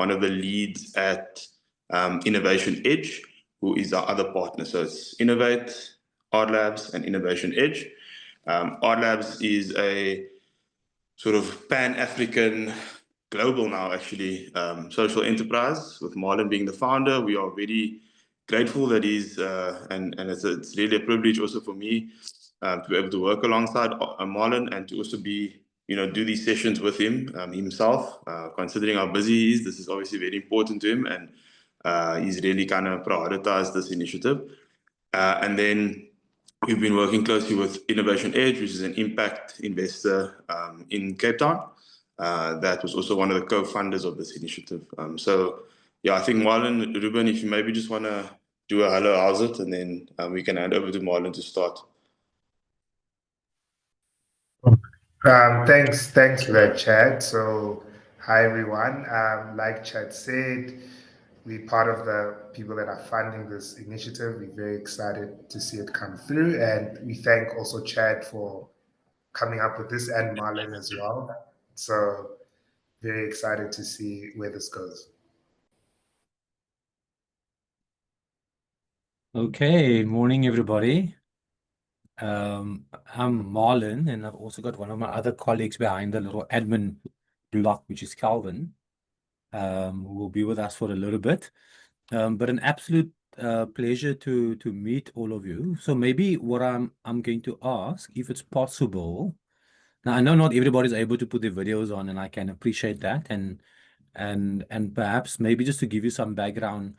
one of the leads at Innovation Edge, who is our other partner. So it's Innovate, Art Labs, and Innovation Edge. Art Labs is a sort of pan-African, global now actually, social enterprise, with Marlon being the founder. We are very grateful that he's, and it's really a privilege also for me to be able to work alongside Marlon, and to also be, do these sessions with him himself. Considering how busy he is, this is obviously very important to him, and he's really kind of prioritized this initiative. And then we've been working closely with Innovation Edge, which is an impact investor in Cape Town. That was also one of the co-funders of this initiative. So yeah, I think Marlon, Ruben, if you maybe just want to do a hello, how's it? And then we can hand over to Marlon to start. Thanks for that, Chad. So hi everyone. Like Chad said, we're part of the people that are funding this initiative. We're very excited to see it come through, and we thank also Chad for coming up with this, and Marlon as well. So very excited to see where this goes. Okay, morning everybody. I'm Marlon, and I've also got one of my other colleagues behind the little admin block, which is Calvin, who will be with us for a little bit. But an absolute pleasure to meet all of you. So maybe what I'm going to ask, if it's possible. Now I know not everybody's able to put their videos on, and I can appreciate that, and perhaps maybe just to give you some background.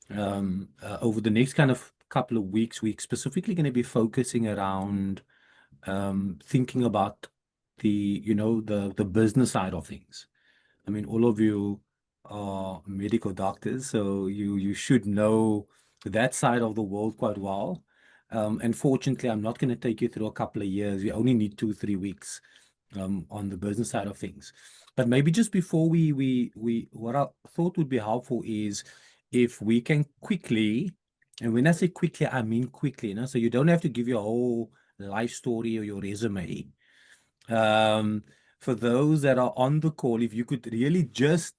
Over the next kind of couple of weeks, we're specifically going to be focusing around thinking about the business side of things. I mean, all of you are medical doctors, so you should know that side of the world quite well. Unfortunately, I'm not going to take you through a couple of years. We only need 2-3 weeks on the business side of things. But maybe just before we what I thought would be helpful is if we can quickly, and when I say quickly, I mean quickly, so you don't have to give your whole life story or your resume. For those that are on the call, if you could really just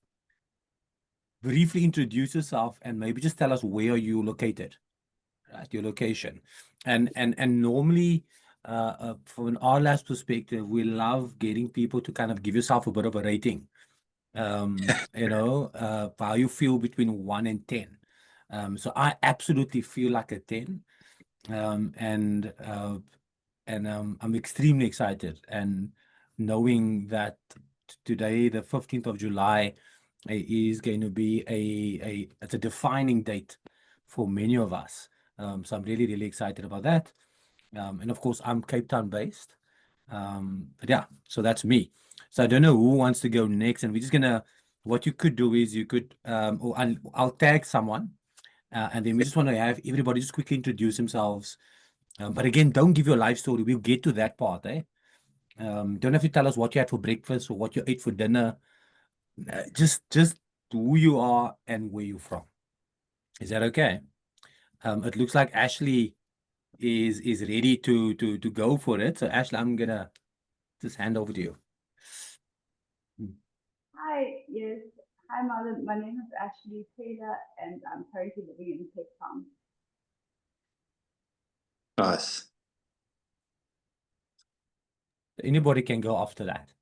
briefly introduce yourself and maybe just tell us where you located, right? Your location. And normally, from an Art Labs perspective, we love getting people to kind of give yourself a bit of a rating. How you feel between 1 and 10. So I absolutely feel like a 10. And I'm extremely excited, and knowing that today, the 15th of July, is going to be it's a defining date for many of us. So I'm really, really excited about that. And of course, I'm Cape Town based. But yeah, so that's me. So I don't know who wants to go next, and we're just gonna. What you could do is you could, or I'll tag someone, and then we just want to have everybody just quickly introduce themselves. But again, don't give your life story. We'll get to that part, eh? Don't have to tell us what you had for breakfast or what you ate for dinner. Just who you are and where you're from. Is that okay? It looks like Ashley is ready to go for it. So Ashley, I'm gonna just hand over to you. Hi, yes. Hi, Marlon. My name is Ashley Taylor, and I'm currently living in Cape Town. Nice. Anybody can go after that.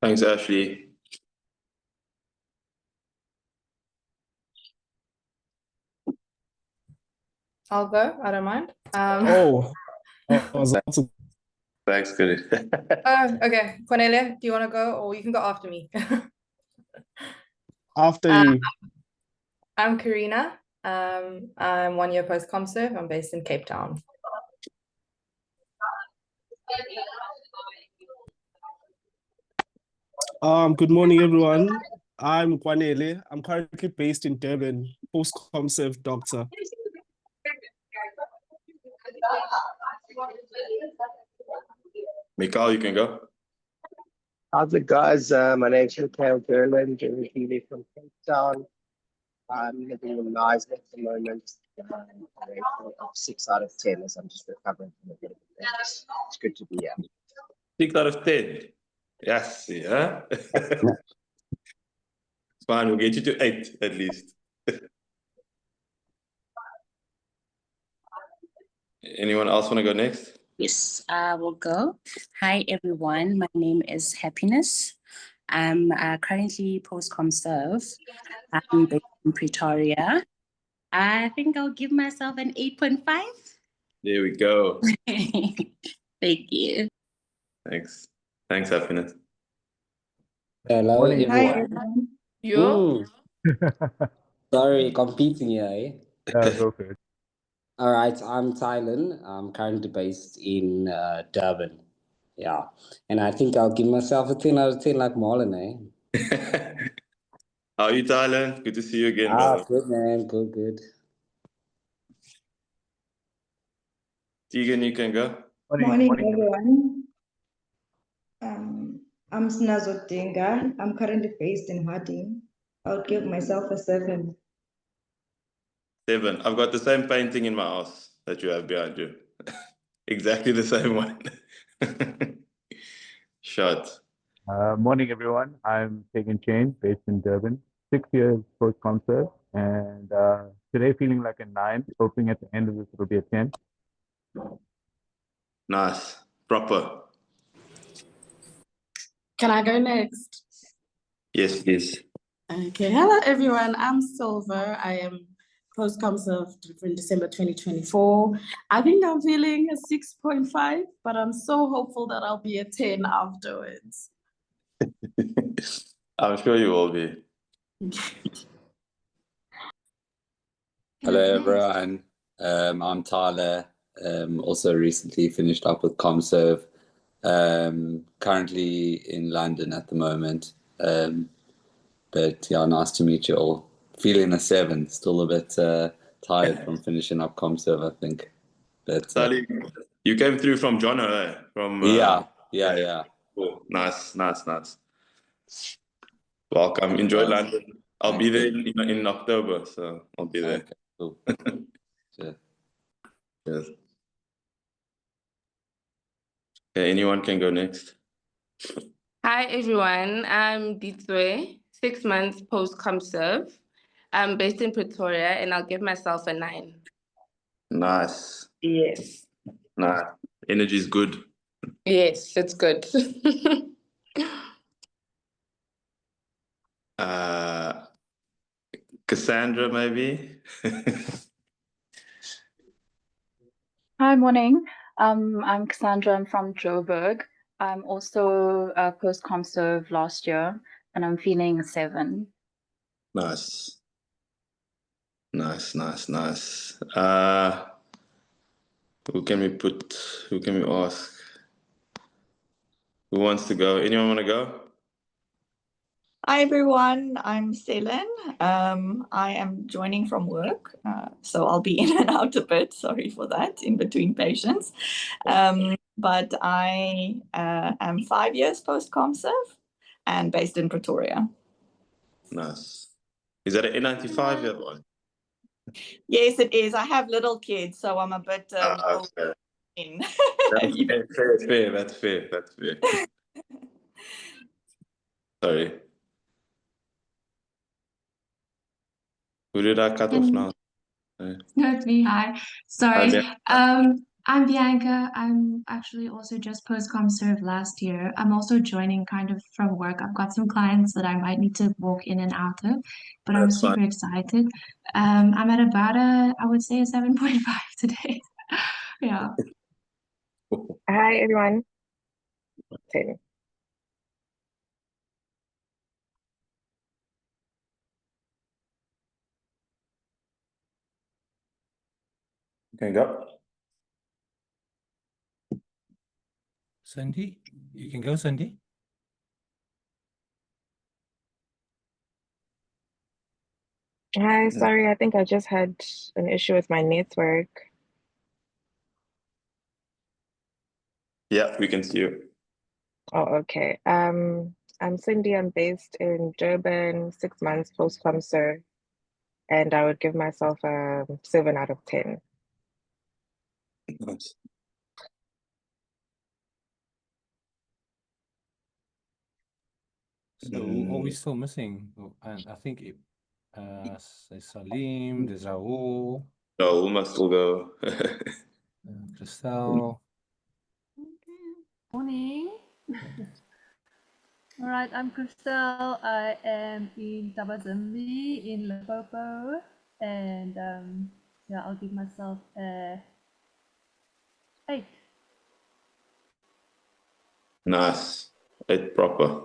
Thanks, Ashley. I'll go. I don't mind. Thanks, good. Okay. Cornelia, do you want to go, or you can go after me? After you. I'm Karina. I'm 1 year post-comserve. I'm based in Cape Town. Good morning, everyone. I'm Kwanele. I'm currently based in Durban, post-comserve doctor. Mikhail, you can go. How's it, guys? My name's Mikhail Gerland, originally from Cape Town. I'm living in Nice at the moment. Rating of 6 out of 10 as I'm just recovering from a bit of a illness. It's good to be here. 6 out of 10. Yes, yeah. Fine, we'll get you to 8 at least. Anyone else want to go next? Yes, I will go. Hi, everyone. My name is Happiness. I'm currently post-com serve. I'm based in Pretoria. I think I'll give myself an 8.5. There we go. Thank you. Thanks. Thanks, Happiness. Hello, Morning. Hi, everyone. everyone. You? Sorry, competing here, eh? Go for it. All right, I'm Tylen. I'm currently based in Durban. Yeah, and I think I'll give myself a 10 out of 10 like Marlon, eh? How are you, Tyler? Good to see you again, Ah, brother. good, man. Good, good. Tegan, you can go. Morning, everyone. I'm Snazo Dinga. I'm currently based in Harding. I'll give myself a 7. 7. I've got the same painting in my house that you have behind you. Exactly the same one. Shot. Morning, everyone. I'm Tegan Chain, based in Durban. 6 years post-com serve, and today feeling like a 9. Hoping at the end of this it'll be a 10. Nice. Proper. Can I go next? Yes, please. Okay, hello everyone. I'm Silver. I am post-com served in December 2024. I think I'm feeling a 6.5, but I'm so hopeful that I'll be a 10 afterwards. I'm sure you will be. Hello everyone, I'm Tyler, also recently finished up with ComServe, currently in London at the moment, but yeah, nice to meet you all. Feeling a 7, still a bit tired from finishing up ComServe, I think. But Sally, you came through from John, eh? From yeah. Cool. Nice. Welcome. Enjoy London. I'll be there in October, so I'll be there. Okay, cool. Sure. Yes. Okay, anyone can go next. Hi everyone, I'm Ditswe, 6 months post-com serve. I'm based in Pretoria and I'll give myself a 9. Nice. Yes. Nice. Energy is good. Yes, it's good. Cassandra, maybe? Hi, morning. I'm Cassandra. I'm from Joburg. I'm also a post-com serve last year, and I'm feeling a 7. Nice. Who can we ask? Who wants to go? Anyone want to go? Hi everyone, I'm Selen. I am joining from work, so I'll be in and out a bit. Sorry for that, in between patients. But I am 5 years post-com serve and based in Pretoria. Nice. Is that an N95 you have on? Yes, it is. I have little kids, so I'm a bit okay. in. That's fair. Sorry. Who did I cut off now? No, it's me. Hi. Sorry. I'm Bianca. I'm actually also just post-com serve last year. I'm also joining kind of from work. I've got some clients that I might need to walk in and out of, but I'm super excited. I'm at about I would say a 7.5 today. Yeah. Hi everyone. 10. Can you go? Cindy, you can go, Cindy. Hi, sorry, I think I just had an issue with my network. Yeah, we can see you. Oh, okay. I'm Cindy. I'm based in Durban, 6 months post-com serve, and I would give myself a 7 out of 10. Nice. So who are we still missing? Oh, and I think there's Salim, there's Raul, No, we must still go. Christelle. Morning. All right, I'm Christelle. I am in Tabazimbi in Limpopo, and yeah, I'll give myself a 8. Nice. 8 proper.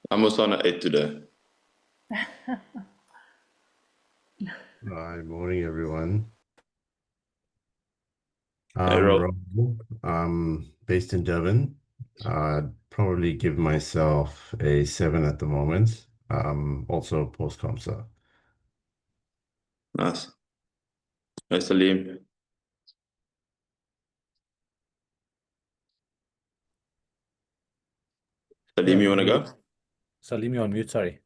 I'm also on an 8 today. Hi, morning everyone. Hey, Rob. Raoul. I'm based in Durban. I'd probably give myself a 7 at the moment. Also post-ComSA. Nice. Hey, Salim. Salim, you want to go? Salim, you're on mute, sorry.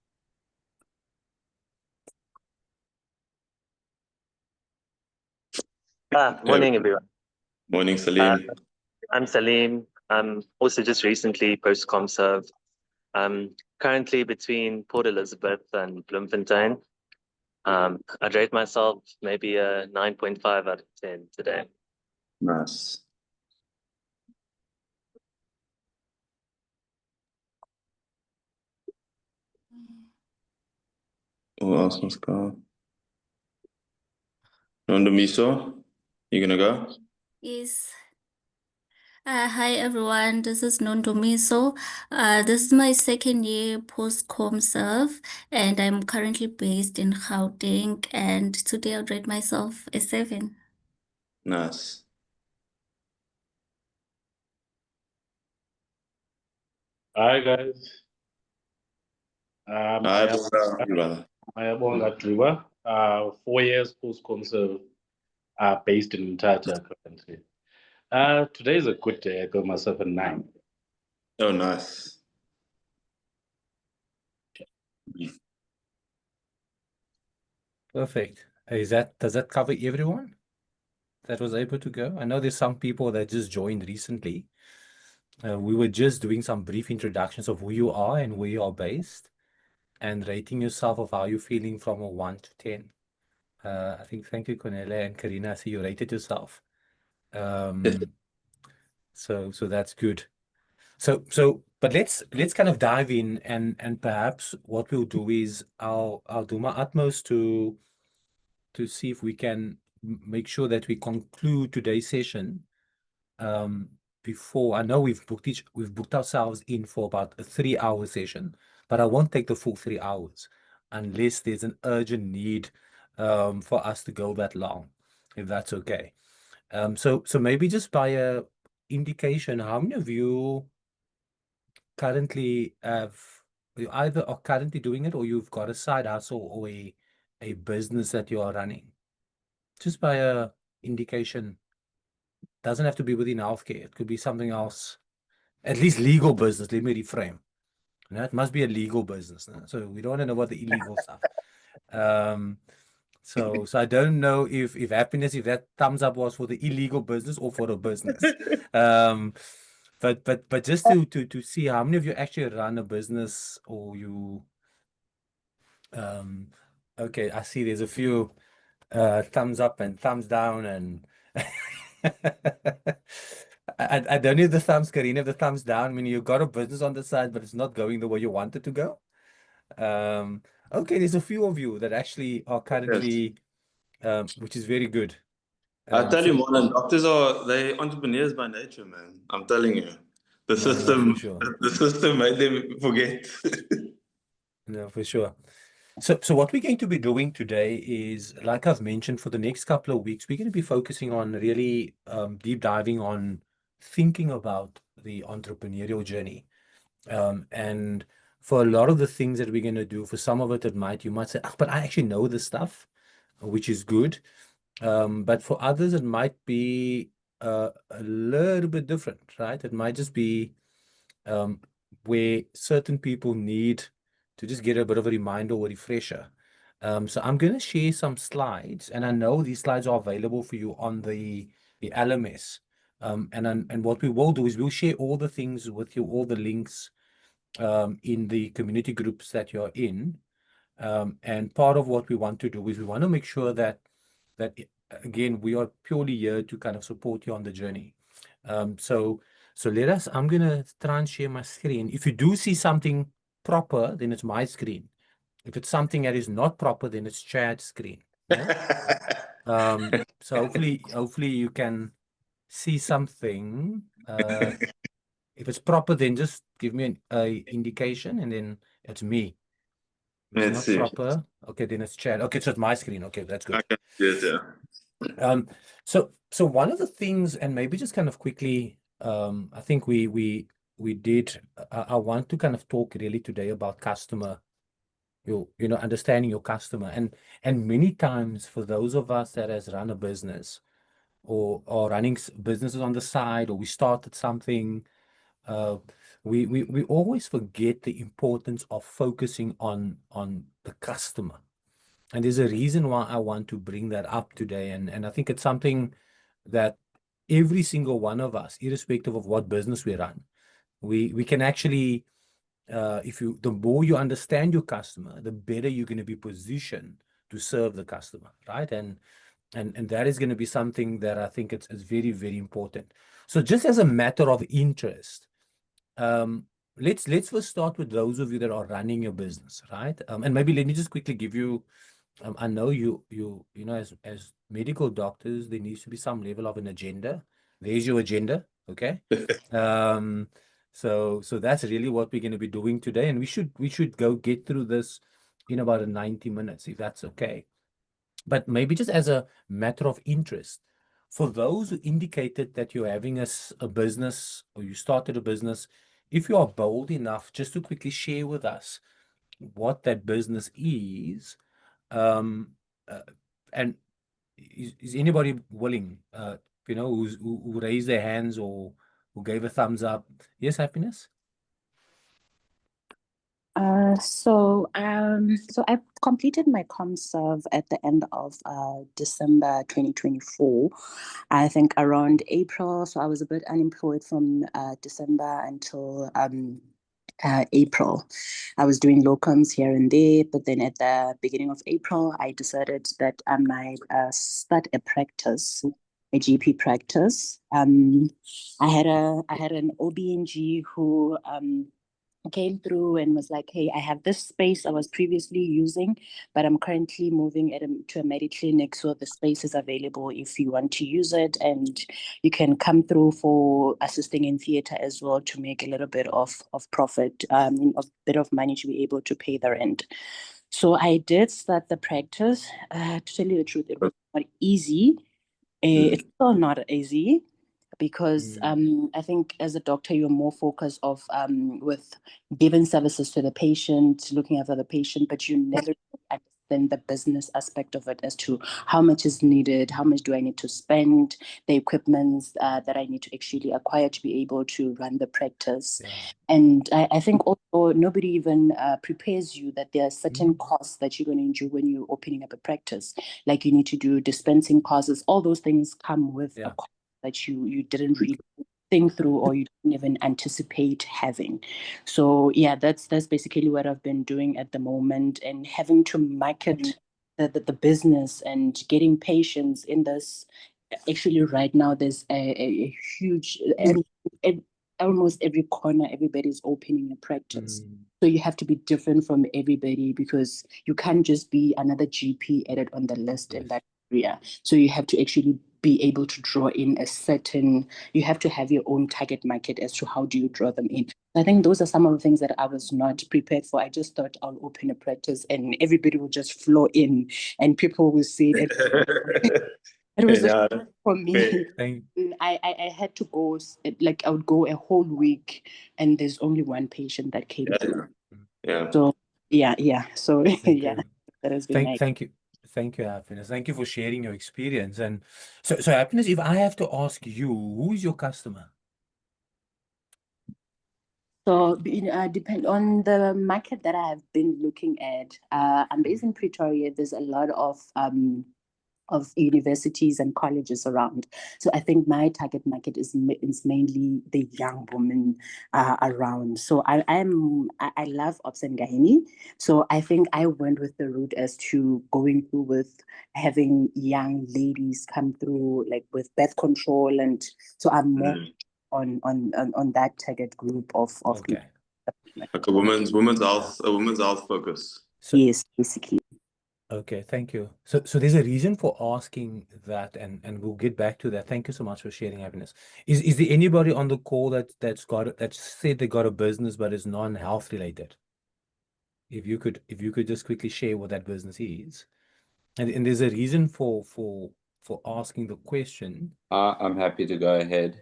Morning, everyone. Morning, Salim. I'm Salim. I'm also just recently post-ComServe. Currently between Port Elizabeth and Bloemfontein. I'd rate myself maybe a 9.5 out of 10 today. Nice. Who else must go? Nondomiso, you gonna go? Yes. Hi everyone, this is Nondomiso. This is my second year post-ComServe, and I'm currently based in Gauteng, and today I'll rate myself a 7. Nice. Hi guys. Hi, I am Bonga Triba. 4 years post-ComServe, based in Mthatha currently. Today is a good day. I got myself a 9. Oh, nice. Perfect. Does that cover everyone that was able to go? I know there's some people that just joined recently. We were just doing some brief introductions of who you are and where you are based, and rating yourself of how you're feeling from a 1 to 10. I think thank you, Cornelia and Karina. I see you rated yourself. So that's good. But let's kind of dive in, and perhaps what we'll do is I'll do my utmost to see if we can make sure that we conclude today's session before. I know we've booked ourselves in for about a 3-hour session, but I won't take the full 3 hours unless there's an urgent need for us to go that long, if that's okay. So maybe just by a indication, how many of you currently you either are currently doing it or you've got a side hustle or a business that you are running? Just by a indication. Doesn't have to be within healthcare. It could be something else. At least legal business. Let me reframe. It must be a legal business. So we don't want to know about the illegal stuff. So I don't know if happiness, if that thumbs up was for the illegal business or for the business. But just to see how many of you actually run a business, or you okay, I see there's a few thumbs up and thumbs down, and I don't need the thumbs, Karina. The thumbs down, I mean, you got a business on the side, but it's not going the way you want it to go. Okay, there's a few of you that actually are currently, which is very good. I tell you, Marlon, doctors they entrepreneurs by nature, man. I'm telling you. The system, sure. the system made them forget. No, for sure. So what we're going to be doing today is, like I've mentioned, for the next couple of weeks, we're going to be focusing on really deep diving on thinking about the entrepreneurial journey. And for a lot of the things that we're going to do, for some of it, you might say, but I actually know this stuff, which is good. But for others, it might be a little bit different, right? It might just be where certain people need to just get a bit of a reminder or refresher. So I'm going to share some slides, and I know these slides are available for you on the LMS. And what we will do is we'll share all the things with you, all the links, in the community groups that you're in. And part of what we want to do is we want to make sure that again, we are purely here to kind of support you on the journey. So I'm gonna try and share my screen. If you do see something proper, then it's my screen. If it's something that is not proper, then it's Chad's screen. Yeah? So hopefully you can see something. If it's proper, then just give me an indication, and then it's me. If it's not proper, okay, then it's Chad. Okay, so it's my screen. Okay, that's good. Okay, yes, yeah. So one of the things, and maybe just kind of quickly, I think we did. I want to kind of talk really today about customer. Understanding your customer, and many times for those of us that has run a business or running businesses on the side, or we started something, we always forget the importance of focusing on the customer. And there's a reason why I want to bring that up today. And I think it's something that every single one of us, irrespective of what business we run, we can actually, the more you understand your customer, the better you're going to be positioned to serve the customer, right? And that is going to be something that I think it's very, very important. So just as a matter of interest, let's first start with those of you that are running your business, right? And maybe let me just quickly give you, I know you know, as medical doctors, there needs to be some level of an agenda. There's your agenda, okay? So that's really what we're going to be doing today, and we should go get through this in about 90 minutes, if that's okay. But maybe just as a matter of interest, for those who indicated that you're having a business, or you started a business, if you are bold enough just to quickly share with us what that business is, and is anybody willing, who raised their hands or who gave a thumbs up? Yes, Happiness? So I completed my ComServe at the end of December 2024. I think around April. So I was a bit unemployed from December until April. I was doing locums here and there, but then at the beginning of April, I decided that I might start a practice, a GP practice. I had an OB/GYN who came through and was like, hey, I have this space I was previously using, but I'm currently moving to a Mediclinic, so the space is available if you want to use it, and you can come through for assisting in theater as well to make a little bit of profit, a bit of money to be able to pay the rent. So I did start the practice. To tell you the truth, it was not easy. It's still not easy, because I think as a doctor, you're more focused with giving services to the patient, looking after the patient, but you never understand the business aspect of it as to how much is needed, how much do I need to spend, the equipment that I need to actually acquire to be able to run the practice. Yeah. And I think also nobody even prepares you that there are certain costs that you're going to endure when you're opening up a practice. Like you need to do dispensing costs, all those things come with a cost that you didn't really think through, or you didn't even anticipate having. So yeah, that's basically what I've been doing at the moment, and having to market the business and getting patients in this. Actually, right now there's a huge, almost every corner, everybody's opening a practice. So you have to be different from everybody, because you can't just be another GP added on the list in that area. So you have to actually be able to draw in you have to have your own target market as to how do you draw them in. I think those are some of the things that I was not prepared for. I just thought I'll open a practice and everybody will just flow in and people will see it. It was for me. I had to go, like I would go a whole week and there's only one patient that came through. Yeah. So yeah. So yeah, that has been Thank you. Thank you, Happiness. Thank you for sharing your experience. And so Happiness, if I have to ask you, who is your customer? So depend on the market that I have been looking at. I'm based in Pretoria. There's a lot of universities and colleges around. So I think my target market is mainly the young women around. So I love Ops and Gahini. So I think I went with the route as to going through with having young ladies come through like with birth control, and so I'm more on that target group of Okay. Like a women's health focus. Yes, basically. Okay, thank you. So there's a reason for asking that, and we'll get back to that. Thank you so much for sharing, Happiness. Is there anybody on the call that said they got a business but is non-health related? If you could just quickly share what that business is, and there's a reason for asking the question. I'm happy to go ahead.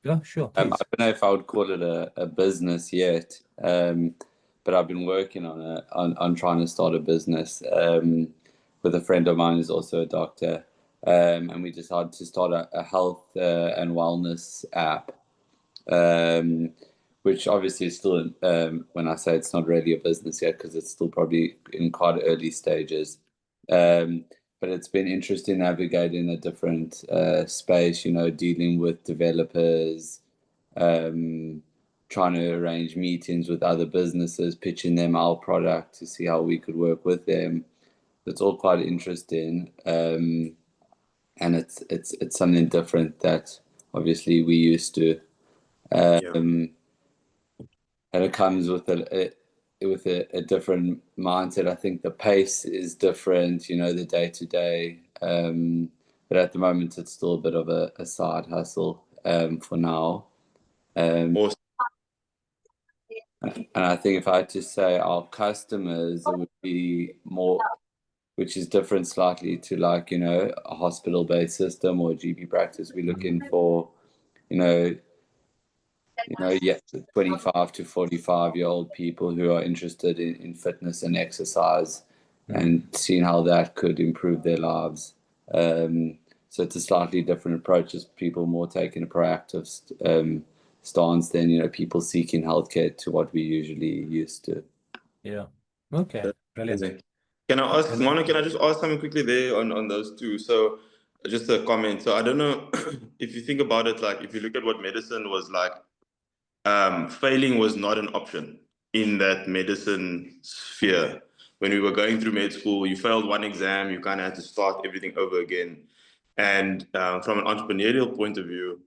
Yeah, sure. I Please. don't know if I would call it a business yet, but I've been working on trying to start a business with a friend of mine who's also a doctor, and we decided to start a health and wellness app, which obviously is still, when I say it's not really a business yet, because it's still probably in quite early stages. But it's been interesting navigating a different space, dealing with developers, trying to arrange meetings with other businesses, pitching them our product to see how we could work with them. It's all quite interesting, and it's something different that obviously we used to, and it comes with a different mindset. I think the pace is different, the day to day, but at the moment it's still a bit of a side hustle for now. And I think if I had to say our customers, it would be more, which is different slightly to like, a hospital-based system or a GP practice. We're looking for, 25 to 45-year-old people who are interested in fitness and exercise and seeing how that could improve their lives. So it's a slightly different approach, as people more taking a proactive stance than people seeking healthcare to what we usually used to. Yeah. Okay. Brilliant. Can I ask, Mona, can I just ask something quickly there on those two? So just a comment. So I don't know if you think about it, like if you look at what medicine was like, failing was not an option in that medicine sphere. When we were going through med school, you failed one exam, you kind of had to start everything over again. And from an entrepreneurial point of view,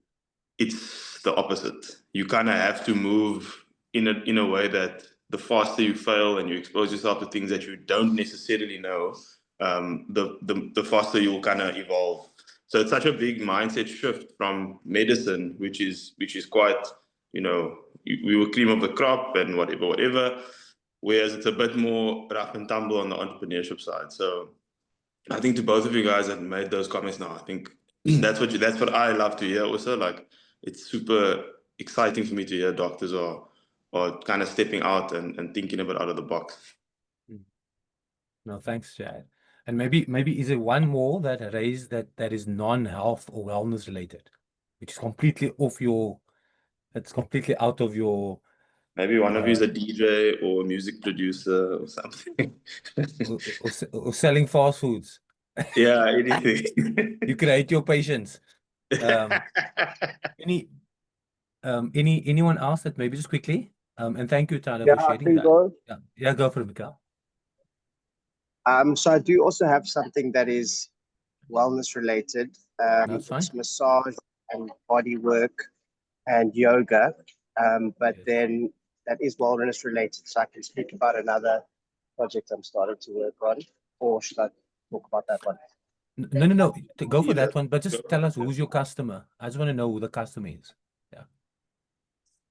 it's the opposite. You kind of have to move in a way that the faster you fail and you expose yourself to things that you don't necessarily know, the faster you'll kind of evolve. So it's such a big mindset shift from medicine, which is quite, we were cream of the crop and whatever, whereas it's a bit more rough and tumble on the entrepreneurship side. So I think to both of you guys that made those comments now, I think that's what I love to hear also. Like, it's super exciting for me to hear doctors are kind of stepping out and thinking a bit out of the box. No, thanks, Chad. And maybe is there one more that raised that is non-health or wellness related, which is completely it's completely out of your. Maybe one of you is a DJ or a music producer or something. or selling fast foods. Yeah, anything. You create your patients. Anyone else that maybe just quickly? And thank you, Tyler, for sharing that. Go. Yeah, go for it, Mikael. So I do also have something that is wellness related. That's fine. It's massage and body work and yoga. But then that is wellness related. So I can speak about another project I'm starting to work on, or should I talk about that one? No. Go for that one, but just tell us who's your customer. I just want to know who the customer is. Yeah.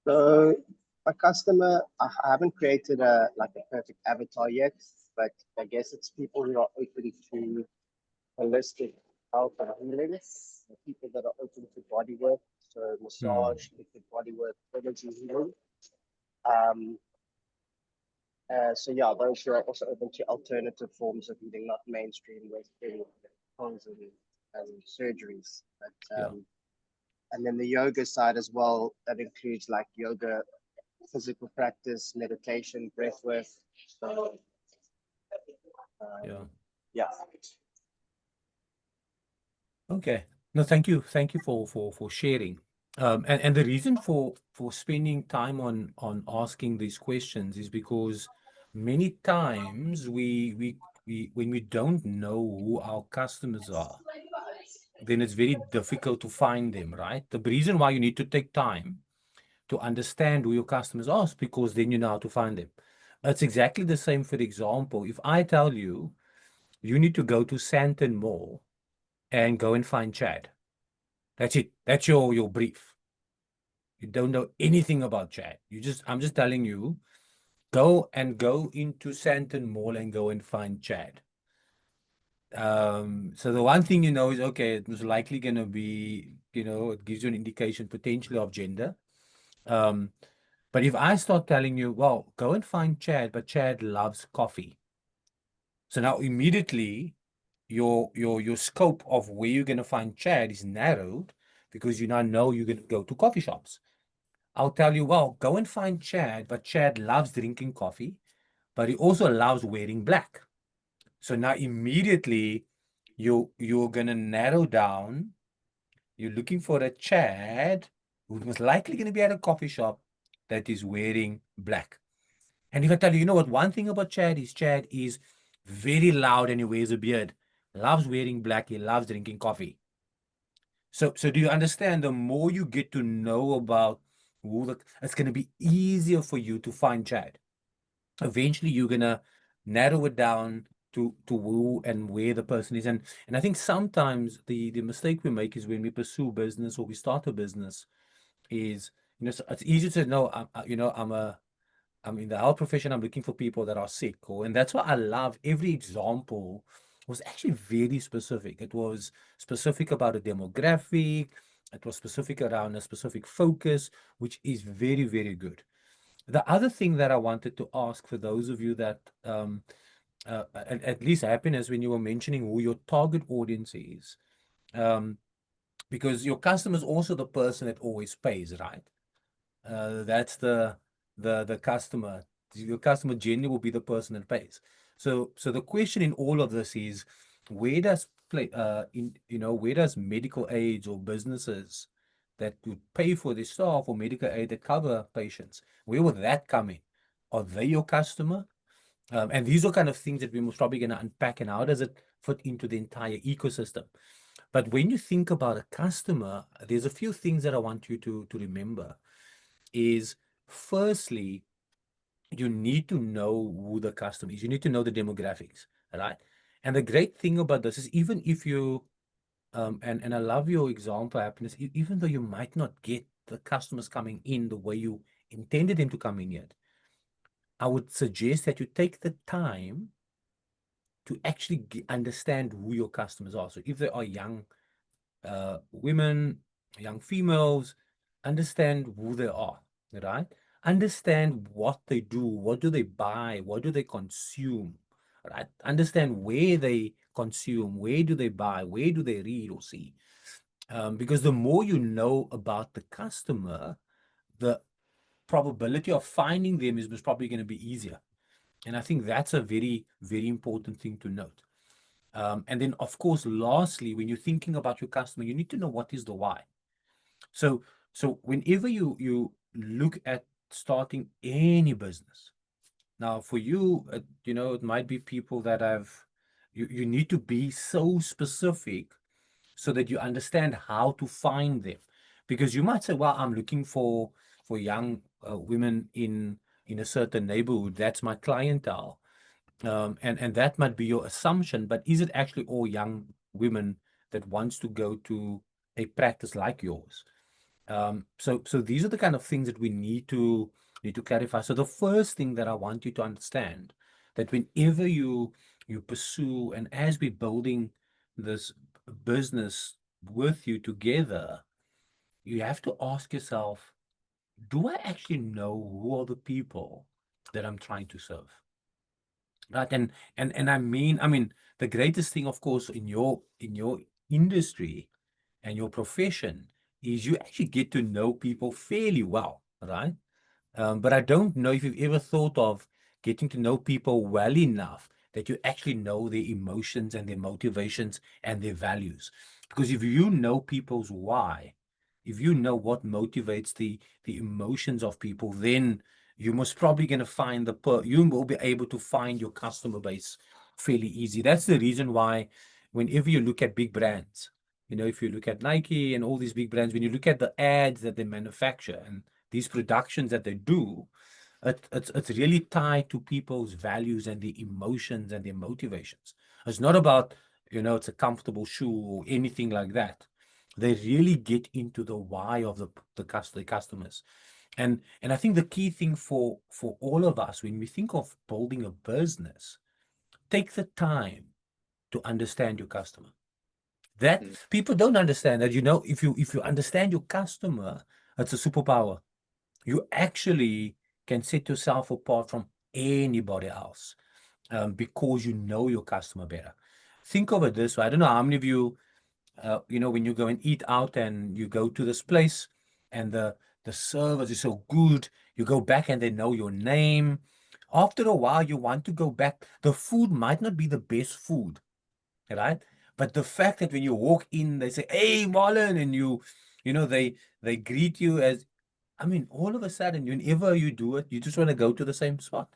So my customer, I haven't created a perfect avatar yet, but I guess it's people who are open to holistic health and healing, people that are open to body work, so massage, liquid body work, energy healing. So yeah, those who are also open to alternative forms of healing, not mainstream Western pills and surgeries. But and then the yoga side as well, that includes like yoga, physical practice, meditation, breath work. So yeah. Okay. No, thank you. Thank you for sharing. And the reason for spending time on asking these questions is because many times we when we don't know who our customers are, then it's very difficult to find them, right? The reason why you need to take time to understand who your customers are is because then you know how to find them. It's exactly the same, for example, if I tell you you need to go to Sandton Mall and go and find Chad. That's it. That's your brief. You don't know anything about Chad. I'm just telling you, go into Sandton Mall and go and find Chad. So the one thing you know is, okay, it was likely going to be, it gives you an indication potentially of gender. But if I start telling you, well, go and find Chad, but Chad loves coffee. So now immediately your scope of where you're going to find Chad is narrowed because you now know you're going to go to coffee shops. I'll tell you, well, go and find Chad, but Chad loves drinking coffee, but he also loves wearing black. So now immediately you're going to narrow down. You're looking for a Chad who's most likely going to be at a coffee shop that is wearing black. And if I tell you, you know what, one thing about Chad is very loud and he wears a beard, loves wearing black, he loves drinking coffee. So do you understand? The more you get to know about it's going to be easier for you to find Chad. Eventually, you're going to narrow it down to who and where the person is. And I think sometimes the mistake we make is when we pursue business or we start a business is, it's easy to know, I'm in the health profession, I'm looking for people that are sick. And that's why I love every example was actually very specific. It was specific about a demographic. It was specific around a specific focus, which is very, very good. The other thing that I wanted to ask for those of you that, at least Happiness, when you were mentioning who your target audience is, because your customer is also the person that always pays, right? That's the customer. Your customer generally will be the person that pays. So the question in all of this is, where does where does medical aids or businesses that would pay for the staff or medical aid that cover patients, where would that come in? Are they your customer? And these are kind of things that we're most probably going to unpack, and how does it fit into the entire ecosystem? But when you think about a customer, there's a few things that I want you to remember. Is firstly, you need to know who the customer is. You need to know the demographics, right? And the great thing about this is, even if you, and I love your example, Happiness, even though you might not get the customers coming in the way you intended them to come in yet, I would suggest that you take the time to actually understand who your customers are. So if they are young women, young females, understand who they are, right? Understand what they do, what do they buy, what do they consume, right? Understand where they consume, where do they buy, where do they read or see. Because the more you know about the customer, the probability of finding them is probably going to be easier. And I think that's a very, very important thing to note. And then, of course, lastly, when you're thinking about your customer, you need to know what is the why. So whenever you look at starting any business, now for you, it might be people that you need to be so specific so that you understand how to find them. Because you might say, well, I'm looking for young women in a certain neighborhood. That's my clientele. And that might be your assumption, but is it actually all young women that wants to go to a practice like yours? So these are the kind of things that we need to clarify. So the first thing that I want you to understand, that whenever you pursue, and as we're building this business with you together, you have to ask yourself, do I actually know who are the people that I'm trying to serve? Right. And I mean, the greatest thing, of course, in your industry and your profession is you actually get to know people fairly well, right? But I don't know if you've ever thought of getting to know people well enough that you actually know their emotions and their motivations and their values. Because if you know people's why, if you know what motivates the emotions of people, then you're most probably going to find you will be able to find your customer base fairly easy. That's the reason why whenever you look at big brands, you know, if you look at Nike and all these big brands, when you look at the ads that they manufacture and these productions that they do, it's really tied to people's values and their emotions and their motivations. It's not about, you know, it's a comfortable shoe or anything like that. They really get into the why of the customers. And I think the key thing for all of us when we think of building a business, take the time to understand your customer. That people don't understand that, you know, if you understand your customer, it's a superpower. You actually can set yourself apart from anybody else because you know your customer better. Think of it this way. I don't know how many of you, you know, when you go and eat out and you go to this place and the service is so good, you go back and they know your name. After a while, you want to go back. The food might not be the best food, right? But the fact that when you walk in, they say, "Hey, Marlon," and you know, they greet you as, I mean, all of a sudden, whenever you do it, you just want to go to the same spot.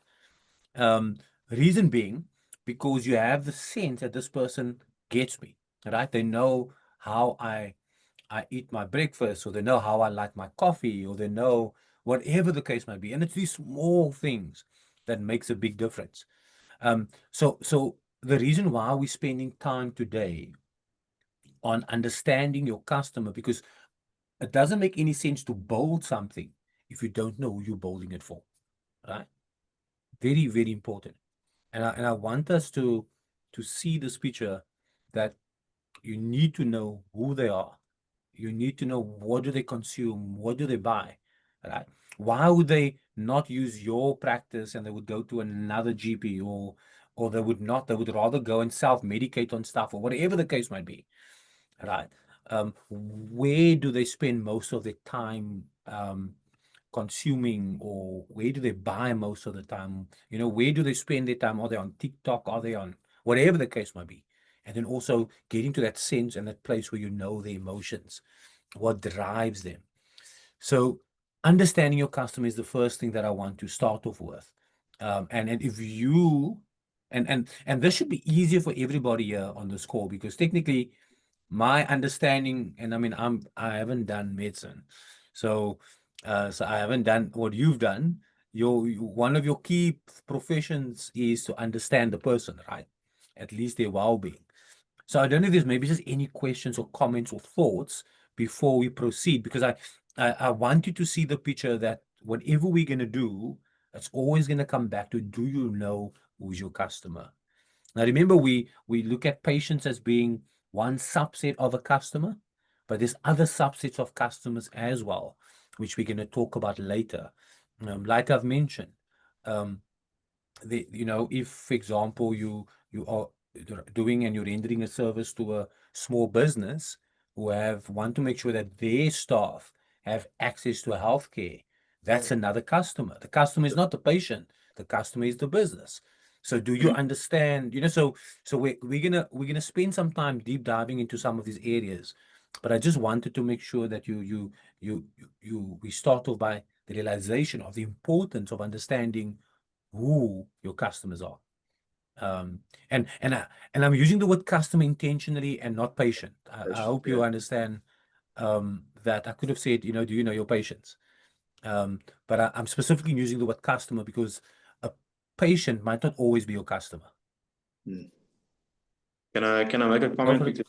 Reason being, because you have the sense that this person gets me, right? They know how I eat my breakfast, or they know how I like my coffee, or they know whatever the case might be. And it's these small things that makes a big difference. So the reason why we're spending time today on understanding your customer, because it doesn't make any sense to build something if you don't know who you're building it for, right? Very, very important. And I want us to see this picture that you need to know who they are. You need to know what do they consume, what do they buy, right? Why would they not use your practice and they would go to another GP, or they would not, they would rather go and self-medicate on stuff, or whatever the case might be, right? Where do they spend most of their time consuming, or where do they buy most of the time? You know, where do they spend their time? Are they on TikTok? Are they on whatever the case might be? And then also getting to that sense and that place where you know the emotions, what drives them. So understanding your customer is the first thing that I want to start off with. And if you, and this should be easier for everybody here on this call, because technically my understanding, and I mean, I haven't done medicine. So I haven't done what you've done. One of your key professions is to understand the person, right? At least their well-being. So I don't know if there's maybe just any questions or comments or thoughts before we proceed, because I want you to see the picture that whatever we're going to do, it's always going to come back to, do you know who's your customer? Now, remember, we look at patients as being one subset of a customer, but there's other subsets of customers as well, which we're going to talk about later. Like I've mentioned, you know, if, for example, you are doing and you're rendering a service to a small business who want to make sure that their staff have access to healthcare, that's another customer. The customer is not the patient. The customer is the business. So do you understand? You know, so we're gonna spend some time deep diving into some of these areas, but I just wanted to make sure that we start off by the realization of the importance of understanding who your customers are. And I'm using the word customer intentionally and not patient. I hope you understand that. I could have said, you know, do you know your patients? But I'm specifically using the word customer because a patient might not always be your customer. Can I make a comment?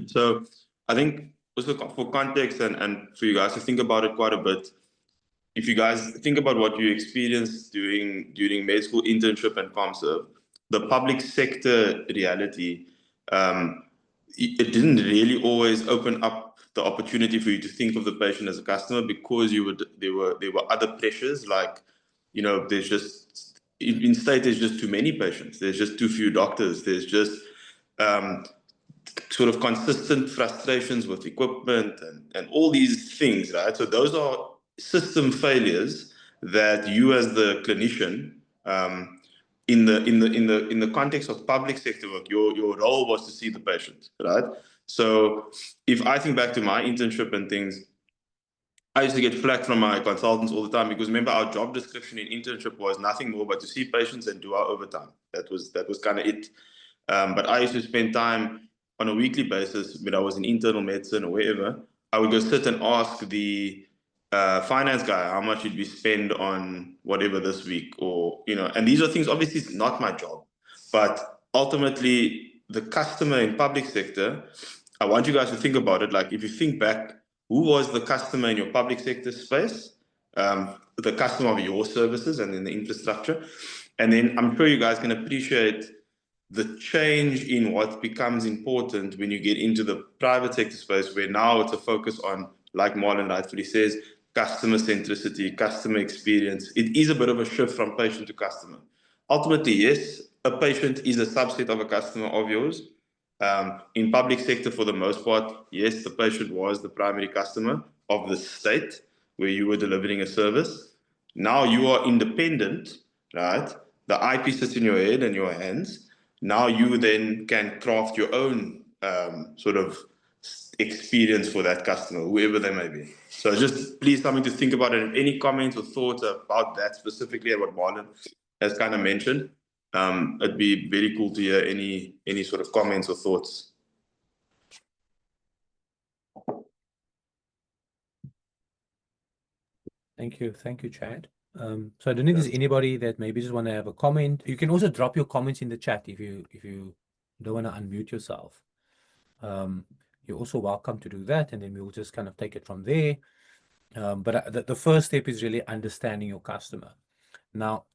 So I think also for context and for you guys to think about it quite a bit, if you guys think about what you experienced during med school internship and ComServe, the public sector reality, it didn't really always open up the opportunity for you to think of the patient as a customer, because there were other pressures, like, you know, there's just in state there's just too many patients, there's just too few doctors, there's just sort of consistent frustrations with equipment and all these things, right? So those are system failures that you as the clinician in the context of public sector work, your role was to see the patient, right? So if I think back to my internship and things, I used to get flack from my consultants all the time because remember our job description in internship was nothing more but to see patients and do our overtime. That was kind of it. But I used to spend time on a weekly basis when I was in internal medicine or wherever. I would go sit and ask the finance guy how much did we spend on whatever this week, or and these are things obviously it's not my job, but ultimately the customer in public sector, I want you guys to think about it. Like if you think back, who was the customer in your public sector space? The customer of your services and then the infrastructure. And then I'm sure you guys can appreciate the change in what becomes important when you get into the private sector space, where now it's a focus on, like Marlon rightfully says, customer centricity, customer experience. It is a bit of a shift from patient to customer. Ultimately, yes, a patient is a subset of a customer of yours. In public sector, for the most part, yes, the patient was the primary customer of the state where you were delivering a service. Now you are independent, right? The IP sits in your head and your hands. Now you then can craft your own sort of experience for that customer, whoever they may be. So just please something to think about. And any comments or thoughts about that specifically, what Marlon has kind of mentioned, it'd be very cool to hear any sort of comments or thoughts. Thank you, Chad. So I don't know if there's anybody that maybe just want to have a comment. You can also drop your comments in the chat if you don't want to unmute yourself. You're also welcome to do that, and then we'll just kind of take it from there. But the first step is really understanding your customer. Now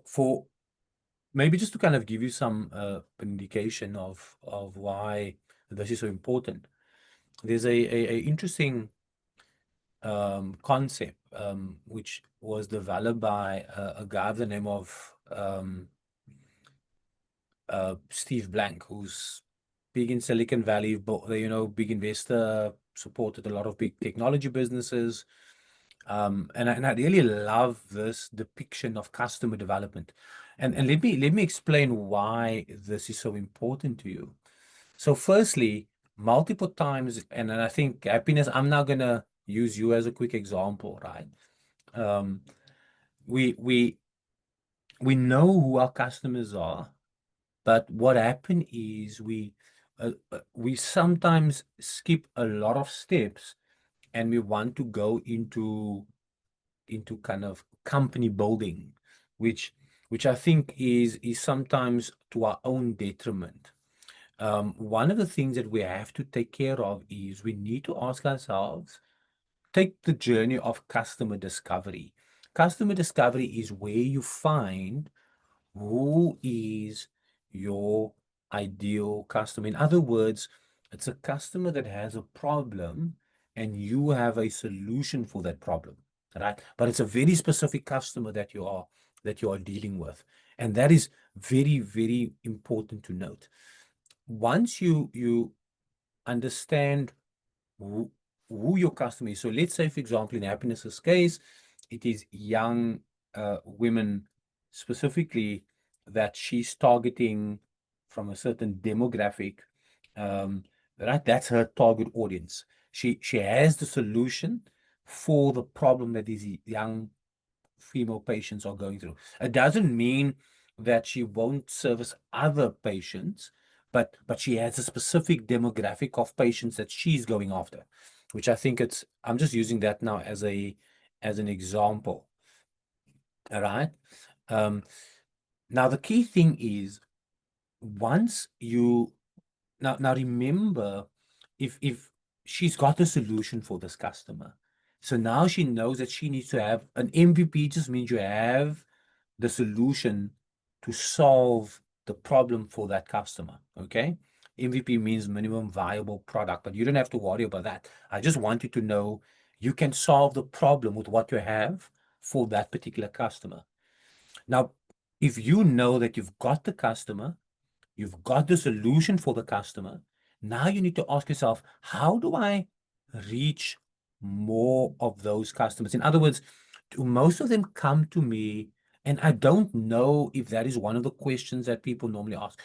for maybe just to kind of give you some indication of why this is so important. There's a interesting concept which was developed by a guy by the name of Steve Blank, who's big in Silicon Valley, big investor, supported a lot of big technology businesses. And I really love this depiction of customer development. And let me explain why this is so important to you. So firstly, multiple times, and I think Happiness, I'm now gonna use you as a quick example, right? We know who our customers are, but what happened is we sometimes skip a lot of steps, and we want to go into kind of company building, which I think is sometimes to our own detriment. One of the things that we have to take care of is we need to ask ourselves, take the journey of customer discovery. Customer discovery is where you find who is your ideal customer. In other words, it's a customer that has a problem and you have a solution for that problem, right? But it's a very specific customer that you are dealing with. And that is very, very important to note. Once you understand who your customer is, so let's say, for example, in Happiness's case, it is young women specifically that she's targeting from a certain demographic, right? That's her target audience. She has the solution for the problem that these young female patients are going through. It doesn't mean that she won't service other patients, but she has a specific demographic of patients that she's going after, which I think I'm just using that now as an example. All right. Now the key thing is, once you now remember, if she's got a solution for this customer, so now she knows that she needs to have an MVP. Just means you have the solution to solve the problem for that customer. Okay, MVP means minimum viable product, but you don't have to worry about that. I just want you to know you can solve the problem with what you have for that particular customer. Now, if you know that you've got the customer, you've got the solution for the customer, now you need to ask yourself, how do I reach more of those customers? In other words, do most of them come to me And I don't know if that is one of the questions that people normally ask.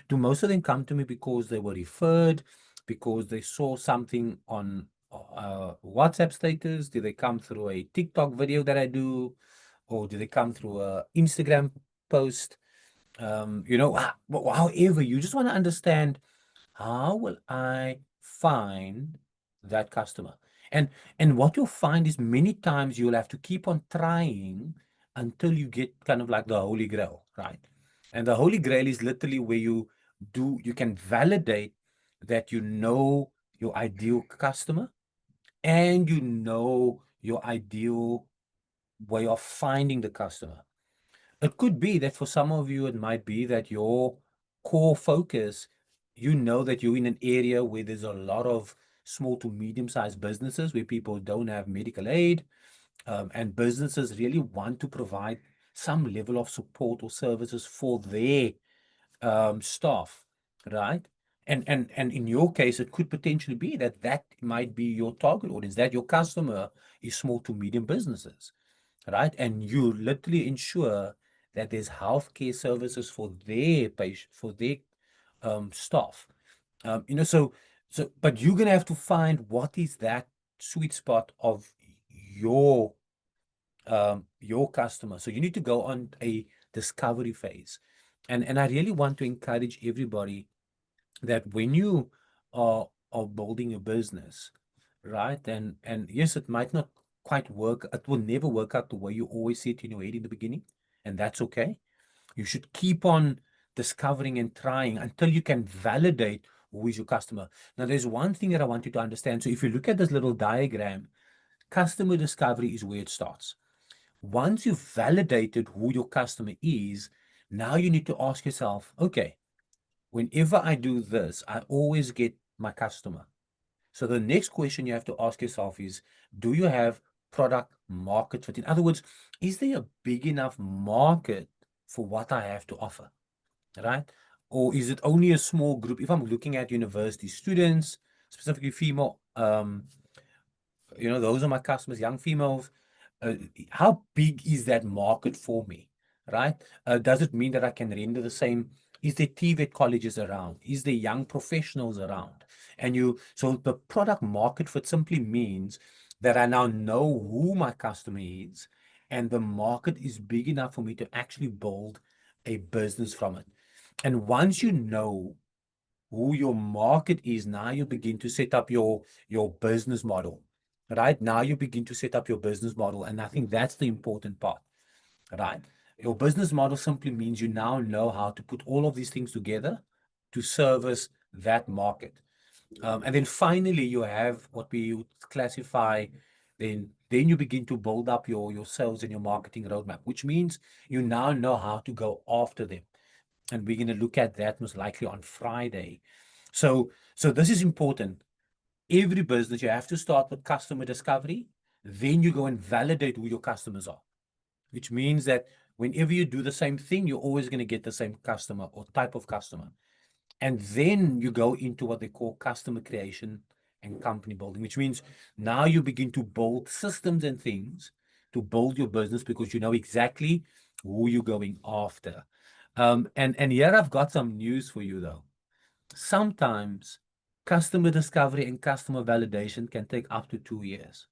Do most of them come to me because they were referred, because they saw something on WhatsApp status? Do they come through a TikTok video that I do? Or do they come through a Instagram post? You know, however, you just want to understand, how will I find that customer? And what you'll find is many times you'll have to keep on trying until you get kind of like the Holy Grail, right? And the Holy Grail is literally where you can validate that you know your ideal customer and you know your ideal way of finding the customer. It could be that for some of you, it might be that your core focus, you know that you're in an area where there's a lot of small to medium-sized businesses where people don't have medical aid, and businesses really want to provide some level of support or services for their staff, right? And in your case, it could potentially be that that might be your target audience, that your customer is small to medium businesses, right? And you literally ensure that there's healthcare services for their patient, for their staff. You know, so but you're gonna have to find what is that sweet spot of your customer. So you need to go on a discovery phase. And I really want to encourage everybody that when you are building a business, right? And yes, it might not quite work. It will never work out the way you always see it in your head in the beginning, and that's okay. You should keep on discovering and trying until you can validate who is your customer. Now, there's one thing that I want you to understand. So if you look at this little diagram, customer discovery is where it starts. Once you've validated who your customer is, now you need to ask yourself, okay, whenever I do this, I always get my customer. So the next question you have to ask yourself is, do you have product market fit? In other words, is there a big enough market for what I have to offer, right? Or is it only a small group? If I'm looking at university students, specifically female, you know, those are my customers, young females. How big is that market for me, right? Does it mean that I can render the same? Is there TVET colleges around? Is there young professionals around? And so the product market fit simply means that I now know who my customer is, and the market is big enough for me to actually build a business from it. And once you know who your market is, now you begin to set up your business model, right? Now you begin to set up your business model. And I think that's the important part, right? Your business model simply means you now know how to put all of these things together to service that market. And then finally, you have what we would classify, then you begin to build up your sales and your marketing roadmap, which means you now know how to go after them. And we're going to look at that most likely on Friday. So this is important. Every business, you have to start with customer discovery. Then you go and validate who your customers are, which means that whenever you do the same thing, you're always going to get the same customer or type of customer. And then you go into what they call customer creation and company building, which means now you begin to build systems and things to build your business because you know exactly who you're going after. And here I've got some news for you though. Sometimes customer discovery and customer validation can take up to 2 years,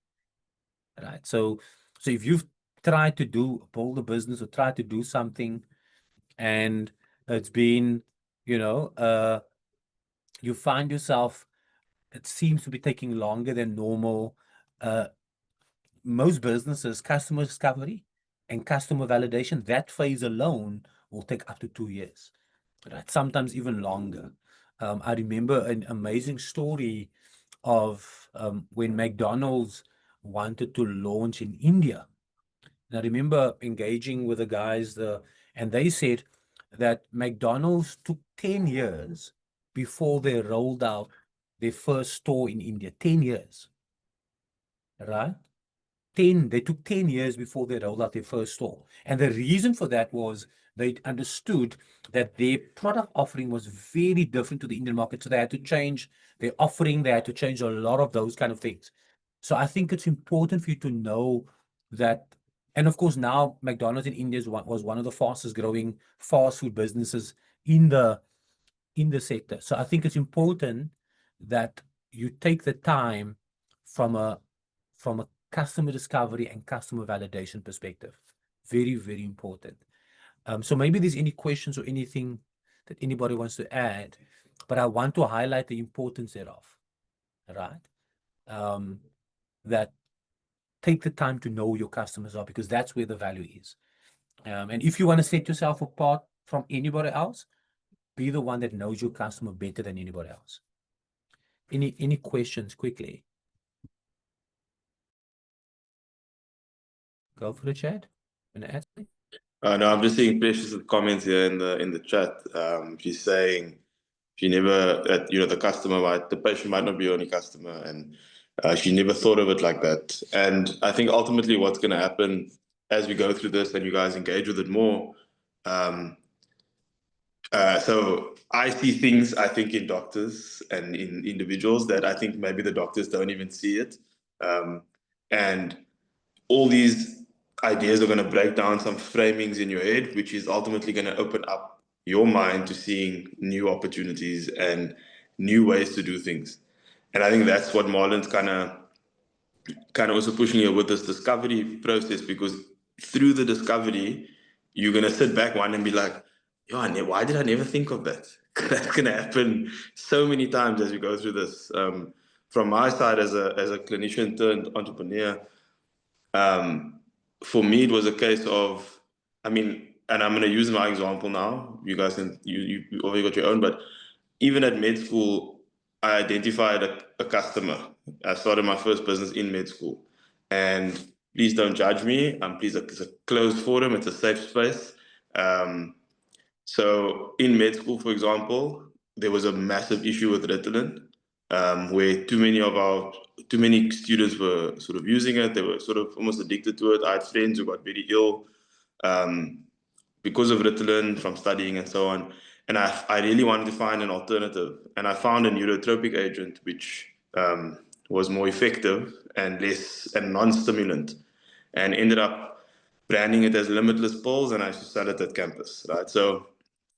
right? So if you've tried to build a business or tried to do something and it's been, you know, you find yourself, it seems to be taking longer than normal. Most businesses, customer discovery and customer validation, that phase alone will take up to 2 years, right? Sometimes even longer. I remember an amazing story of when McDonald's wanted to launch in India. And I remember engaging with the guys, and they said that McDonald's took 10 years before they rolled out their first store in India. 10 years, right? They took 10 years before they rolled out their first store. And the reason for that was they understood that their product offering was very different to the Indian market. So they had to change their offering. They had to change a lot of those kind of things. So I think it's important for you to know that And of course, now McDonald's in India was one of the fastest growing fast food businesses in the sector. So I think it's important that you take the time from a customer discovery and customer validation perspective. Very, very important. So maybe there's any questions or anything that anybody wants to add, but I want to highlight the importance thereof, right? That take the time to know your customers are, because that's where the value is. And if you want to set yourself apart from anybody else, be the one that knows your customer better than anybody else. Any questions quickly? Go for the chat. Want to add something? No, I'm just seeing Precious' comments here in the chat. She's saying she never, the customer the patient might not be your only customer, and she never thought of it like that. And I think ultimately what's going to happen as we go through this and you guys engage with it more. So I see things, I think, in doctors and in individuals that I think maybe the doctors don't even see it. And all these ideas are going to break down some framings in your head, which is ultimately going to open up your mind to seeing new opportunities and new ways to do things. And I think that's what Marlon's kind of also pushing you with this discovery process, because through the discovery, you're going to sit back one and be like, yo, why did I never think of that? That's going to happen so many times as we go through this. From my side as a clinician turned entrepreneur, for me, it was a case of, and I'm going to use my example now. You guys can, you already got your own, but even at med school, I identified a customer. I started my first business in med school. And please don't judge me. Please, it's a closed forum. It's a safe space. So in med school, for example, there was a massive issue with Ritalin, where too many students were sort of using it. They were sort of almost addicted to it. I had friends who got very ill because of Ritalin from studying and so on. And I really wanted to find an alternative. And I found a neurotropic agent which was more effective and less and non-stimulant, and ended up branding it as Limitless Pills, and I used to sell it at campus, right? So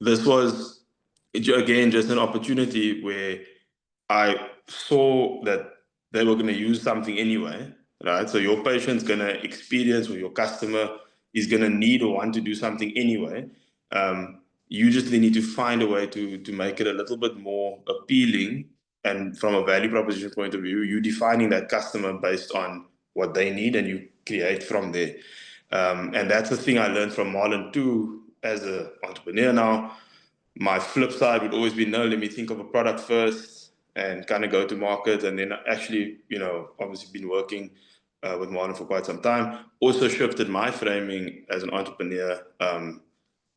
this was, again, just an opportunity where I saw that they were going to use something anyway, right? So your patient's going to experience, or your customer is going to need or want to do something anyway. You just need to find a way to make it a little bit more appealing. And from a value proposition point of view, you defining that customer based on what they need, and you create from there. And that's the thing I learned from Marlon too, as an entrepreneur now. My flip side would always be, no, let me think of a product first and kind of go to market. And then actually, obviously been working with Marlon for quite some time. Also shifted my framing as an entrepreneur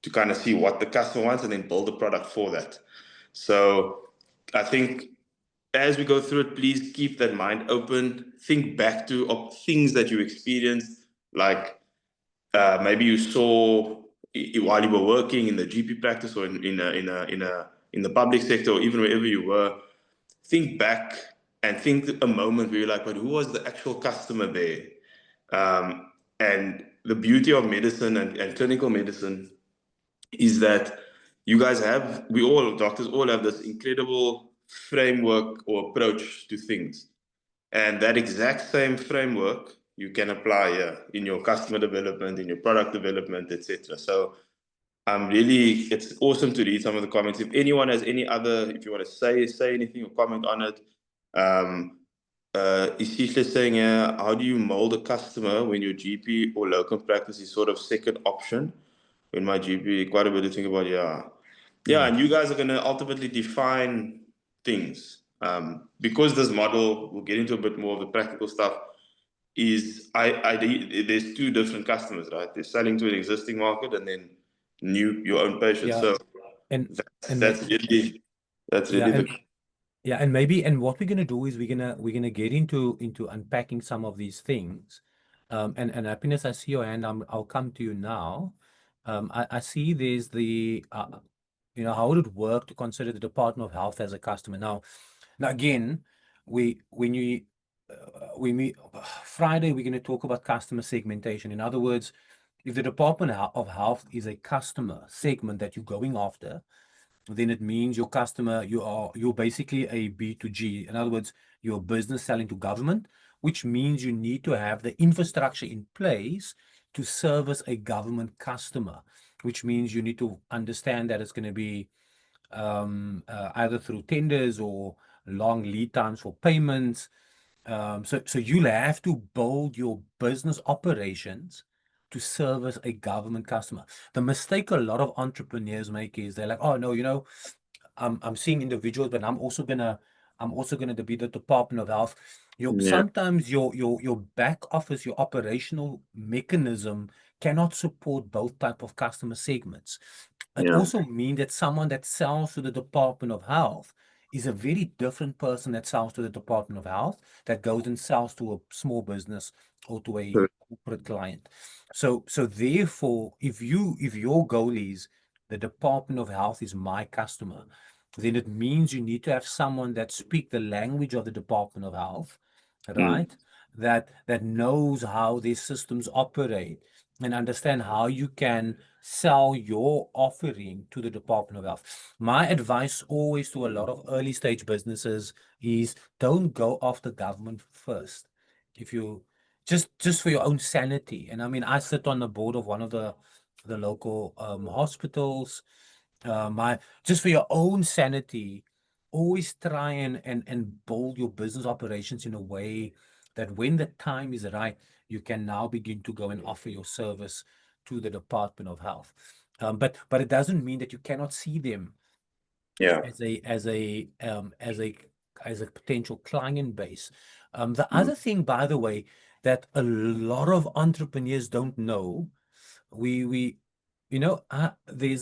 to kind of see what the customer wants and then build a product for that. So I think as we go through it, please keep that mind open. Think back to things that you experienced, like maybe you saw while you were working in the GP practice or in the public sector, or even wherever you were. Think back and think a moment where you're like, but who was the actual customer there? And the beauty of medicine and clinical medicine is that you guys doctors all have this incredible framework or approach to things. And that exact same framework you can apply in your customer development, in your product development, etc. So it's awesome to read some of the comments. If anyone has if you want to say anything or comment on it. Isishle saying, how do you mold a customer when your GP or locum practice is sort of second option? When my GP, quite a bit to think about, and you guys are going to ultimately define things. Because this model, we'll get into a bit more of the practical stuff, is there's two different customers, right? They're selling to an existing market and then your own patients. Yeah. So that's really and what we're gonna do is we're gonna get into unpacking some of these things. And Happiness, I see your hand. I'll come to you now. I see there's the how would it work to consider the Department of Health as a customer? Now again, when we meet Friday, we're going to talk about customer segmentation. In other words, if the Department of Health is a customer segment that you're going after, then it means your customer, you're basically a B2G. In other words, you're a business selling to government, which means you need to have the infrastructure in place to service a government customer, which means you need to understand that it's going to be either through tenders or long lead times for payments. So you'll have to build your business operations to service a government customer. The mistake a lot of entrepreneurs make is they're like, oh no, I'm seeing individuals, but I'm also gonna be the Department of Health. Sometimes your back office, your operational mechanism cannot support both type of customer segments. It also means that someone that sells to the Department of Health is a very different person that sells to the Department of Health that goes and sells to a small business or to a corporate client. So therefore, if your goal is the Department of Health is my customer, then it means you need to have someone that speaks the language of the Department of Health, right? That knows how these systems operate and understand how you can sell your offering to the Department of Health. My advice always to a lot of early stage businesses is don't go after government first. If you just for your own sanity. And I mean, I sit on the board of one of the local hospitals. Just for your own sanity, always try and build your business operations in a way that when the time is right, you can now begin to go and offer your service to the Department of Health. But it doesn't mean that you cannot see them as a potential client base. The other thing, by the way, that a lot of entrepreneurs don't know, there's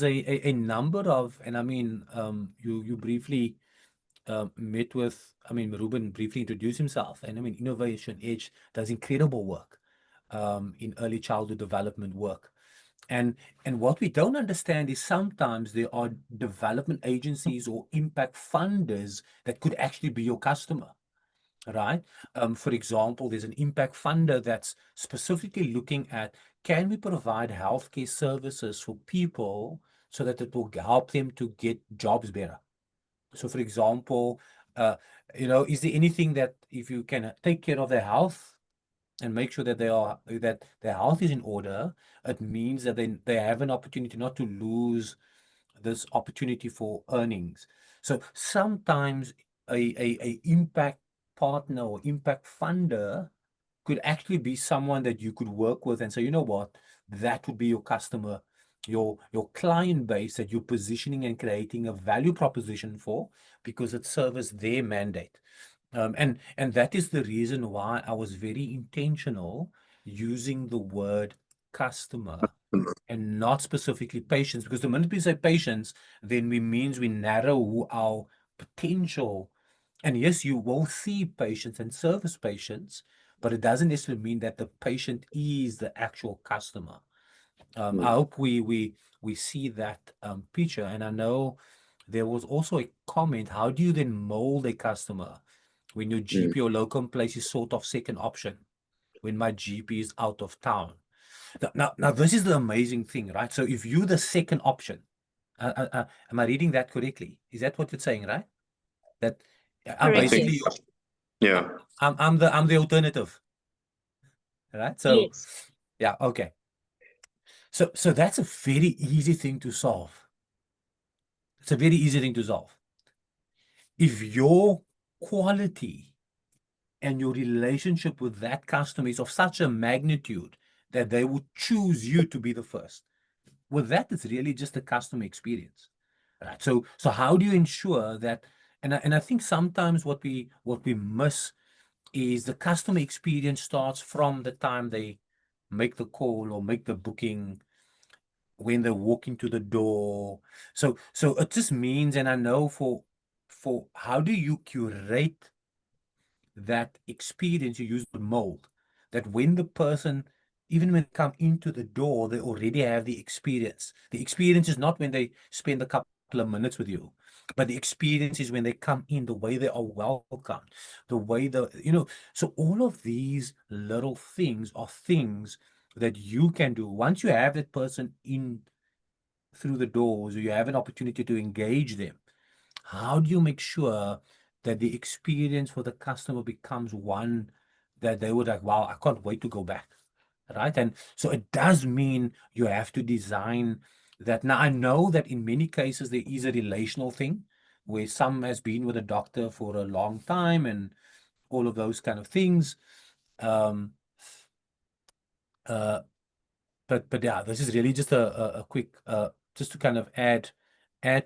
a number of, and I mean, you briefly met with, I mean, Ruben briefly introduced himself, and I mean, Innovation Edge does incredible work in early childhood development work. And what we don't understand is sometimes there are development agencies or impact funders that could actually be your customer, right? For example, there's an impact funder that's specifically looking at, can we provide healthcare services for people so that it will help them to get jobs better? So for example, is there anything that if you can take care of their health and make sure that their health is in order, it means that they have an opportunity not to lose this opportunity for earnings. So sometimes a impact partner or impact funder could actually be someone that you could work with and say, you know what, that would be your customer, your client base that you're positioning and creating a value proposition for, because it serves their mandate. And that is the reason why I was very intentional using the word customer and not specifically patients, because the minute we say patients, then we narrow who our potential. And yes, you will see patients and service patients, but it doesn't necessarily mean that the patient is the actual customer. I hope we see that picture. And I know there was also a comment, how do you then mold a customer when your GP or locum place is sort of second option, when my GP is out of town? Now this is the amazing thing, right? So if you're the second option, am I reading that correctly? Is that what you're saying, right? That I'm basically, I'm the alternative, right? So yeah, okay. So that's a very easy thing to solve. It's a very easy thing to solve. If your quality and your relationship with that customer is of such a magnitude that they would choose you to be the first, with that, it's really just a customer experience, right? So how do you ensure that? And I think sometimes what we miss is the customer experience starts from the time they make the call or make the booking, when they walk into the door. So it just means, and I know for how do you curate that experience, you use the mold, that when the person, even when they come into the door, they already have the experience. The experience is not when they spend a couple couple of minutes with you. But the experience is when they come in, the way they are welcomed, the way so all of these little things are things that you can do. Once you have that person in through the doors, or you have an opportunity to engage them, how do you make sure that the experience for the customer becomes one that they would like, wow, I can't wait to go back, right? And so it does mean you have to design that. Now, I know that in many cases there is a relational thing where some has been with a doctor for a long time and all of those kind of things. But yeah, this is really just a quick just to kind of add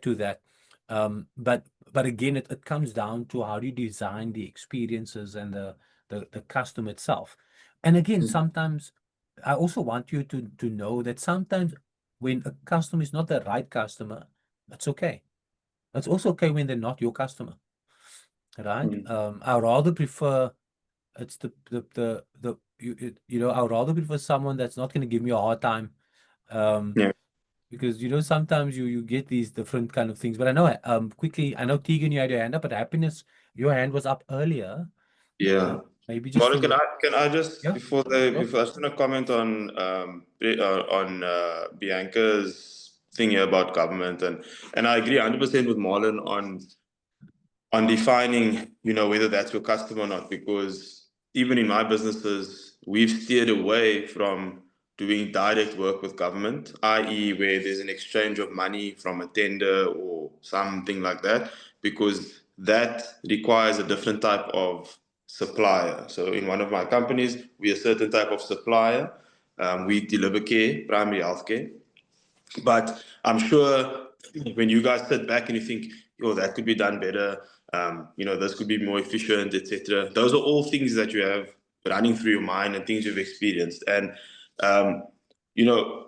to that. But again, it comes down to how do you design the experiences and the custom itself. And again, sometimes I also want you to know that sometimes when a customer is not the right customer, that's okay. It's also okay when they're not your customer, right? I rather prefer it's I would rather prefer someone that's not going to give me a hard time. Because sometimes you get these different kind of things. But I know quickly, I know Tegan, you had your hand up, but Happiness, your hand was up earlier. Yeah. Maybe just Marlon, can I just before I Sure. just want to comment on Bianca's thing here about government, and I agree 100% with Marlon on defining whether that's your customer or not, because even in my businesses we've steered away from doing direct work with government, i.e. where there's an exchange of money from a tender or something like that, because that requires a different type of supplier. So in one of my companies, we're a certain type of supplier. We deliver care, primary health care. But I'm sure when you guys sit back and you think, oh, that could be done better, this could be more efficient, etc. Those are all things that you have running through your mind and things you've experienced. And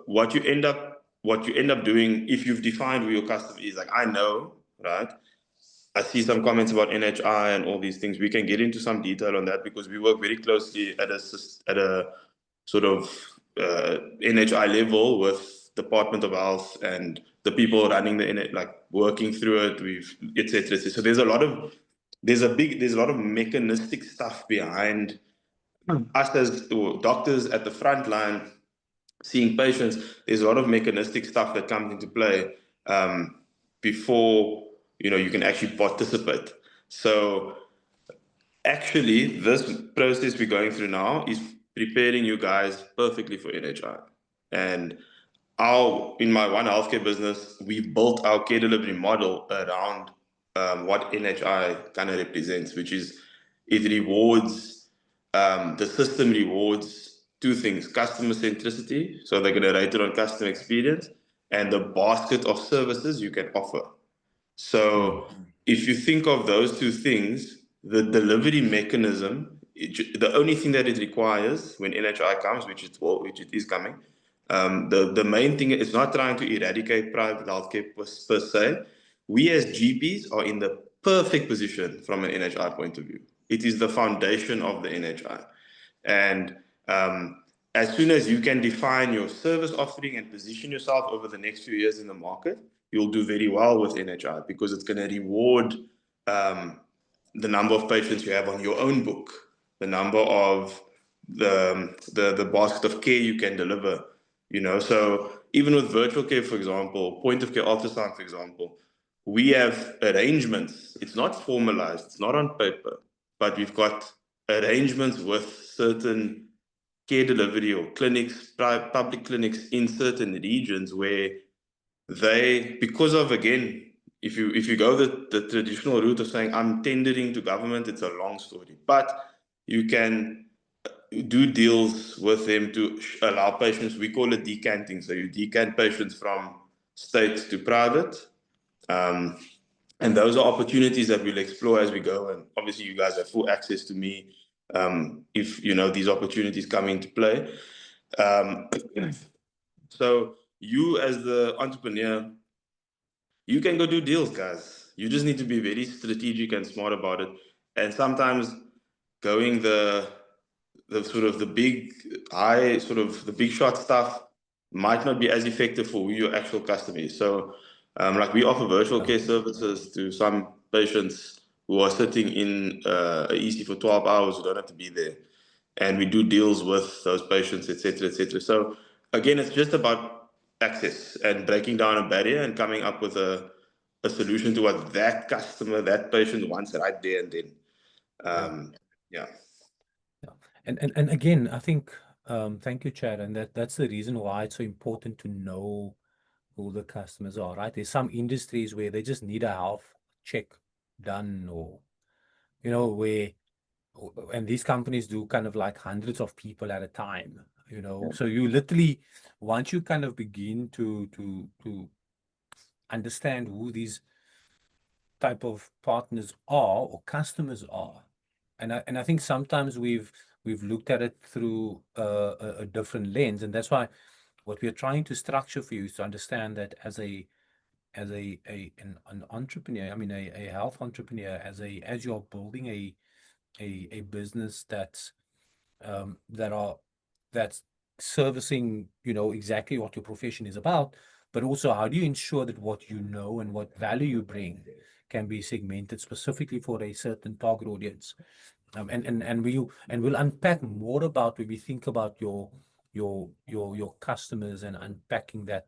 what you end up doing if you've defined who your customer is, like I know, right? I see some comments about NHI and all these things. We can get into some detail on that because we work very closely at a sort of NHI level with Department of Health and the people running working through it. We've etc. So there's a lot of mechanistic stuff behind us as doctors at the front line seeing patients. There's a lot of mechanistic stuff that comes into play before you can actually participate. So actually, this process we're going through now is preparing you guys perfectly for NHI. And in my One Healthcare business, we've built our care delivery model around what NHI kind of represents, which is it rewards, the system rewards two things: customer centricity, so they're going to rate it on customer experience, and the basket of services you can offer. So if you think of those two things, the delivery mechanism, the only thing that it requires when NHI comes, which it is coming, the main thing is not trying to eradicate private healthcare per se. We as GPs are in the perfect position from an NHI point of view. It is the foundation of the NHI. And as soon as you can define your service offering and position yourself over the next few years in the market, you'll do very well with NHI because it's going to reward the number of patients you have on your own book, the number of the basket of care you can deliver. So even with virtual care, for example, point of care ultrasound, for example, we have arrangements. It's not formalized, it's not on paper, but we've got arrangements with certain care delivery or clinics, public clinics in certain regions where because of, again, if you go the traditional route of saying I'm tendering to government, it's a long story, but you can do deals with them to allow patients. We call it decanting. So you decant patients from state to private, and those are opportunities that we'll explore as we go. And obviously, you guys have full access to me if these opportunities come into play. So you as the entrepreneur, you can go do deals, guys. You just need to be very strategic and smart about it. And sometimes going the sort of the big shot stuff might not be as effective for who your actual customer is. So Like we offer virtual care services to some patients who are sitting in a EC for 12 hours who don't have to be there. And we do deals with those patients, etc., etc. So again, it's just about access and breaking down a barrier and coming up with a solution to what that customer, that patient wants right there and then. Yeah. And again, I think, thank you, Chad, and that's the reason why it's so important to know who the customers are, right? There's some industries where they just need a health check done, or, you know, where, and these companies do kind of like hundreds of people at a time, you know. So you literally, once you kind of begin to understand who these type of partners are or customers are, and I think sometimes we've looked at it through a different lens, and that's why what we're trying to structure for you is to understand that as an entrepreneur, I mean a health entrepreneur, as you're building a business that's servicing, you know, exactly what your profession is about, but also how do you ensure that what you know and what value you bring can be segmented specifically for a certain target audience. And we'll unpack more about when we think about your customers and unpacking that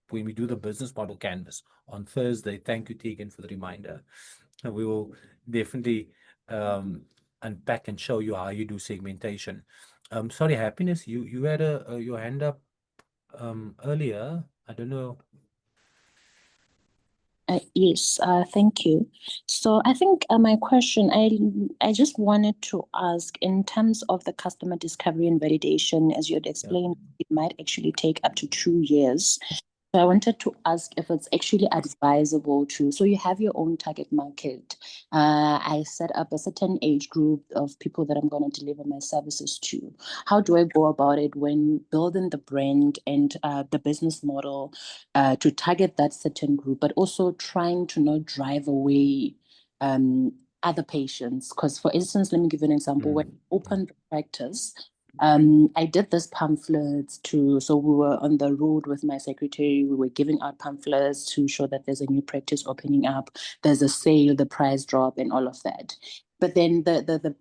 when we do the business model canvas on Thursday. Thank you, Tegan, for the reminder. And we will definitely unpack and show you how you do segmentation. Sorry, Happiness, you had your hand up earlier. I don't know. Yes, thank you. So I think my question, I just wanted to ask in terms of the customer discovery and validation, as you had explained, it might actually take up to 2 years. So I wanted to ask if it's actually advisable to, so you have your own target market. I set up a certain age group of people that I'm going to deliver my services to. How do I go about it when building the brand and the business model to target that certain group, but also trying to not drive away other patients? Because, for instance, let me give you an example. When I opened the practice, I did this pamphlets so we were on the road with my secretary. We were giving out pamphlets to show that there's a new practice opening up, there's a sale, the price drop, and all of that. But then the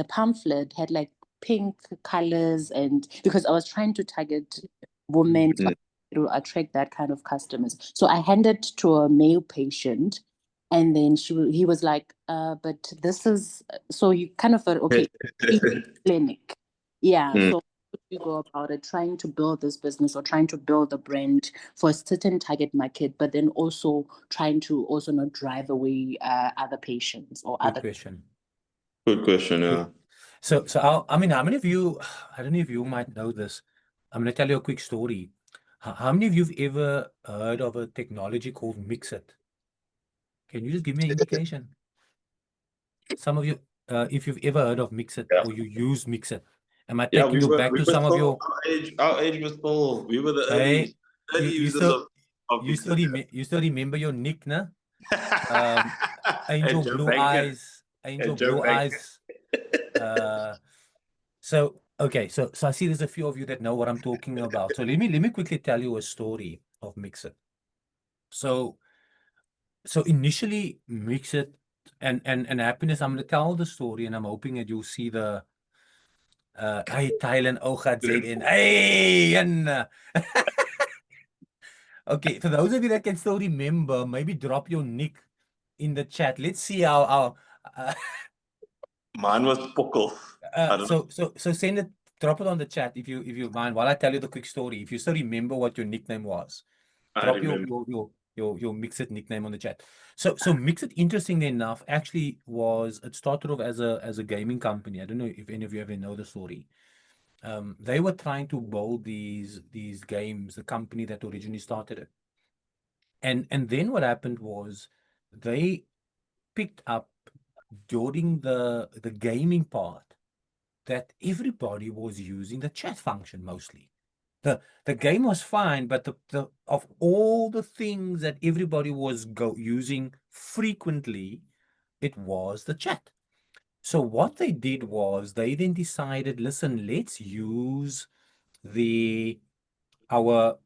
pamphlet had like pink colors, and because I was trying to target women to attract that kind of customers. So I handed to a male patient. And then he was like, but this is, so you kind of thought, okay, clinic. Yeah. So how do you go about it, trying to build this business or trying to build a brand for a certain target market, but then also trying to also not drive away other patients or other. Good question, yeah. So I mean, how many of you, I don't know if you might know this. I'm going to tell you a quick story. How many of you have ever heard of a technology called Mixit? Can you just give me an indication? Some of you, if you've ever heard of Mixit or you use Mixit, am I taking you back to some of your? Our age was full. We were the early users of Mixit. You still remember your nick, nah? Angel Blue Eyes. Angel Blue Eyes. So okay, so I see there's a few of you that know what I'm talking about. So let me quickly tell you a story of Mixit. So initially Mixit and Happiness, I'm going to tell the story and I'm hoping that you'll see the hey Thailand OGZN. Hey, and okay, for those of you that can still remember, maybe drop your nick in the chat. Let's see how mine was Pokkel. So send it, drop it on the chat if you mind, while I tell you the quick story. If you still remember what your nickname was, drop your Mixit nickname on the chat. So Mixit, interestingly enough, actually it started off as a gaming company. I don't know if any of you ever know the story. They were trying to build these games, the company that originally started it. And then what happened was they picked up during the gaming part that everybody was using the chat function mostly. The game was fine, but the of all the things that everybody was using frequently, it was the chat. So what they did was they then decided, listen, let's use our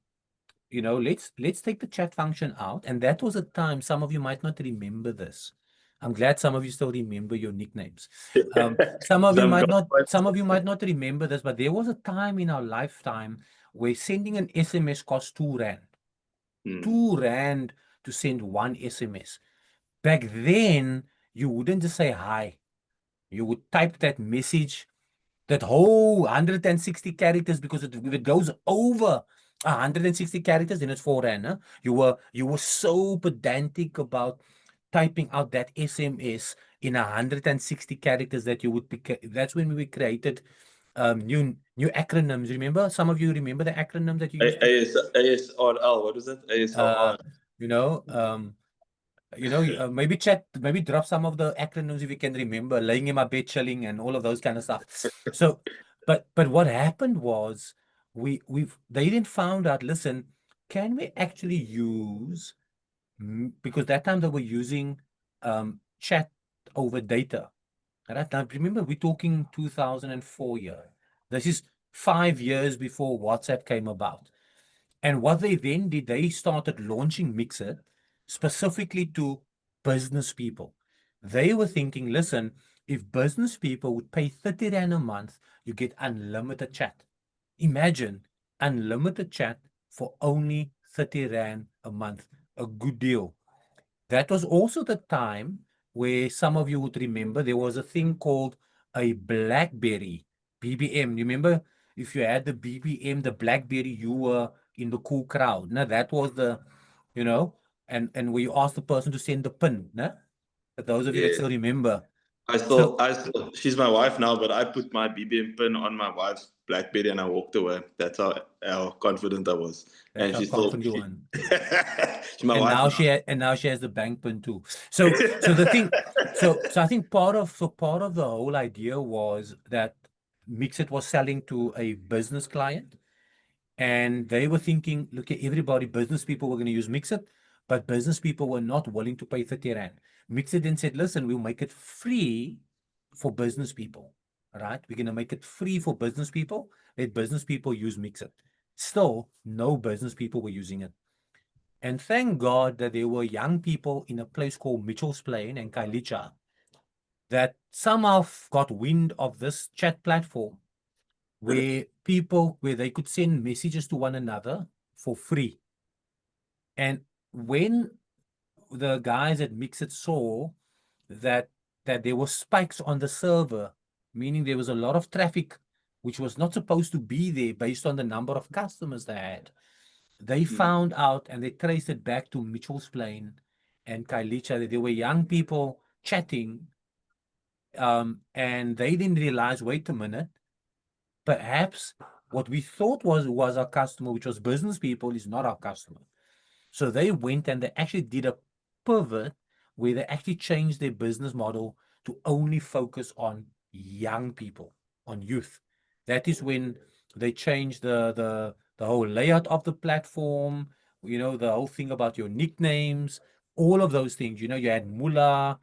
you know, let's take the chat function out. And that was a time, some of you might not remember this. I'm glad some of you still remember your nicknames. Some of you might not remember this, but there was a time in our lifetime where sending an SMS cost 2 Rand. 2 Rand to send one SMS. Back then, you wouldn't just say hi. You would type that message, that whole 160 characters, because if it goes over 160 characters, then it's 4 Rand. Huh? You were so pedantic about typing out that SMS in 160 characters that you would pick. That's when we created new acronyms. Remember? Some of you remember the acronyms that you used? ASRL, what is it? ASRL. Maybe drop some of the acronyms if you can remember, laying in my bed, chilling, and all of those kind of stuff. So, but what happened was they then found out, listen, can we actually use, because that time they were using chat over data. Right? Now, remember, we're talking 2004 year. This is 5 years before WhatsApp came about. And what they then did, they started launching Mixit specifically to business people. They were thinking, listen, if business people would pay 30 Rand a month, you get unlimited chat. Imagine unlimited chat for only 30 Rand a month. A good deal. That was also the time where some of you would remember there was a thing called a BlackBerry, BBM. You remember, if you had the BBM, the BlackBerry, you were in the cool crowd. Now that was the, you know, and where you asked the person to send the pin. Nah? But those of you that still remember. She's my wife now, but I put my BBM pin on my wife's BlackBerry and I walked away. That's how confident I was. That's and she's still confident you won. she's my and wife now she has the bank pin too. So the thing, so I think part of the whole idea was that Mixit was selling to a business client, and they were thinking, look at everybody, business people were going to use Mixit, but business people were not willing to pay 30 Rand. Mixit then said, listen, we'll make it free for business people, right? We're going to make it free for business people. Let business people use Mixit. Still, no business people were using it. And thank God that there were young people in a place called Mitchell's Plain and Kailicha that somehow got wind of this chat platform where they could send messages to one another for free. And when the guys at Mixit saw that there were spikes on the server, meaning there was a lot of traffic which was not supposed to be there based on the number of customers they had, they found out and they traced it back to Mitchell's Plain and Kailicha that there were young people chatting, and they didn't realize, wait a minute, perhaps what we thought was our customer, which was business people, is not our customer. So they went and they actually did a pivot where they actually changed their business model to only focus on young people, on youth. That is when they changed the whole layout of the platform, you know, the whole thing about your nicknames, all of those things. You know, you had Mullah.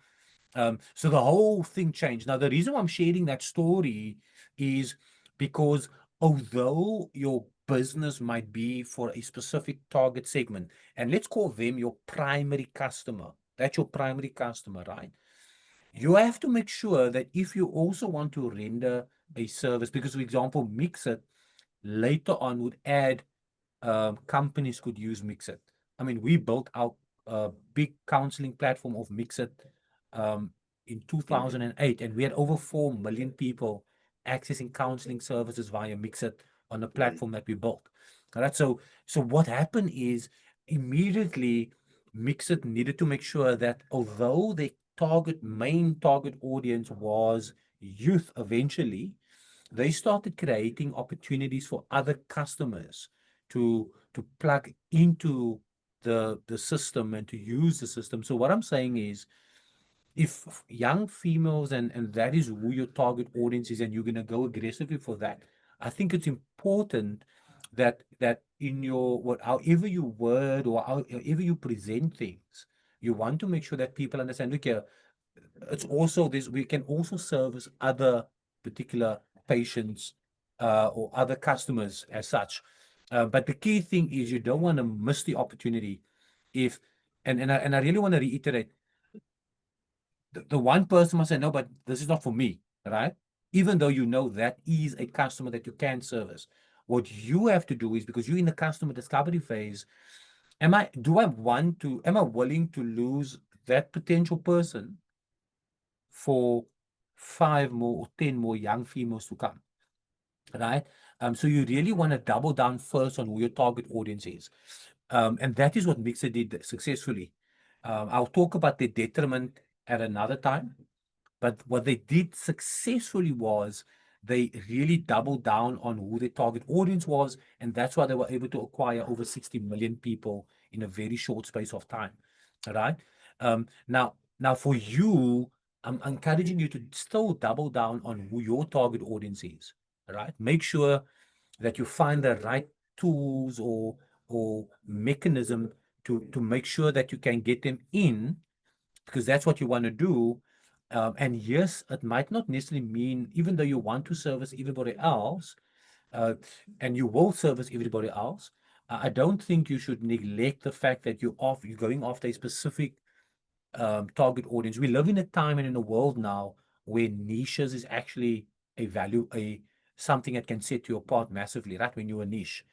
So the whole thing changed. Now, the reason why I'm sharing that story is because although your business might be for a specific target segment, and let's call them your primary customer, that's your primary customer, right? You have to make sure that if you also want to render a service, because, for example, Mixit later on would add companies could use Mixit. I mean, we built out a big counseling platform of Mixit in 2008, and we had over 4 million people accessing counseling services via Mixit on the platform that we built. All right, so what happened is immediately Mixit needed to make sure that although the main target audience was youth eventually, they started creating opportunities for other customers to plug into the system and to use the system. So what I'm saying is, if young females and that is who your target audience is, and you're going to go aggressively for that, I think it's important that in your however you word or however you present things, you want to make sure that people understand, look here, it's also this, we can also service other particular patients or other customers as such. But the key thing is you don't want to miss the opportunity if, and I really want to reiterate, the one person must say, no, but this is not for me, right? Even though you know that is a customer that you can service. What you have to do is, because you're in the customer discovery phase, am I willing to lose that potential person for 5 more or 10 more young females to come, right? So you really want to double down first on who your target audience is. And that is what Mixer did successfully. I'll talk about the detriment at another time, but what they did successfully was they really doubled down on who their target audience was, and that's why they were able to acquire over 60 million people in a very short space of time. All right. Now for you, I'm encouraging you to still double down on who your target audience is. All right. Make sure that you find the right tools or mechanism to make sure that you can get them in, because that's what you want to do. And yes, it might not necessarily mean, even though you want to service everybody else, and you will service everybody else, I don't think you should neglect the fact that you're going after a specific target audience. We live in a time and in a world now where niches is actually something that can set you apart massively, right? When you're a niche.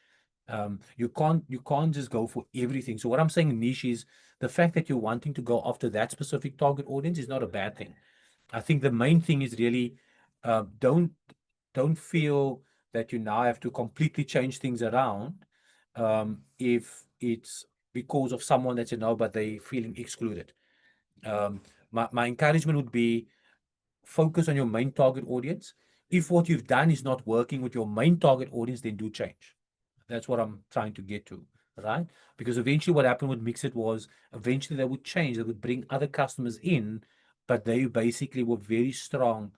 You can't just go for everything. So what I'm saying niche is the fact that you're wanting to go after that specific target audience is not a bad thing. I think the main thing is really don't feel that you now have to completely change things around if it's because of someone that you know, but they feeling excluded. My encouragement would be focus on your main target audience. If what you've done is not working with your main target audience, then do change. That's what I'm trying to get to, right? Because eventually what happened with Mixit was eventually they would change. They would bring other customers in, but they basically were very strong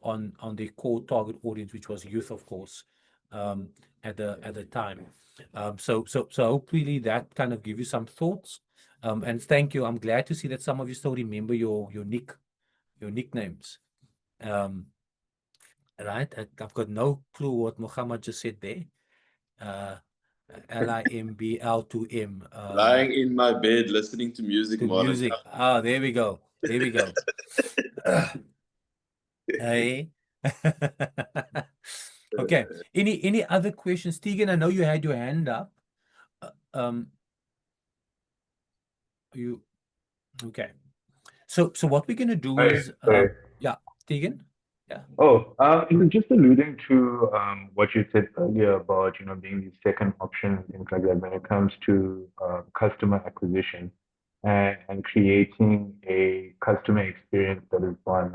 on their core target audience, which was youth, of course, at the time. So hopefully that kind of give you some thoughts. And thank you. I'm glad to see that some of you still remember your nicknames. Right? I've got no clue what Muhammad just said there. LIMBL2M. Lying in my bed listening to music. Music. Ah, there we go. There we go. Hey. Okay. Any other questions? Tegan, I know you had your hand up. Okay. So what we're gonna do is yeah, Tegan. Yeah. Oh, it was just alluding to what you said earlier about, being the second option and things like that when it comes to customer acquisition and creating a customer experience that is fun.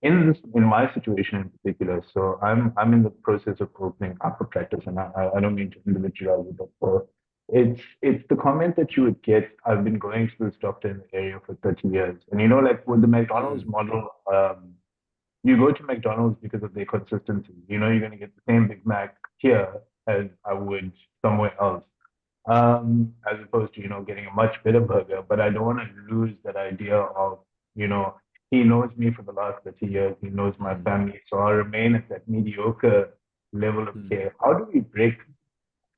In my situation in particular, so I'm in the process of opening up a practice, and I don't mean to individualize it, but it's the comment that you would get. I've been going to this doctor in the area for 30 years, and like with the McDonald's model, you go to McDonald's because of their consistency. You're going to get the same Big Mac here as I would somewhere else, as opposed to getting a much better burger. But I don't want to lose that idea of he knows me for the last 30 years. He knows my family. So I'll remain at that mediocre level of care. How do we break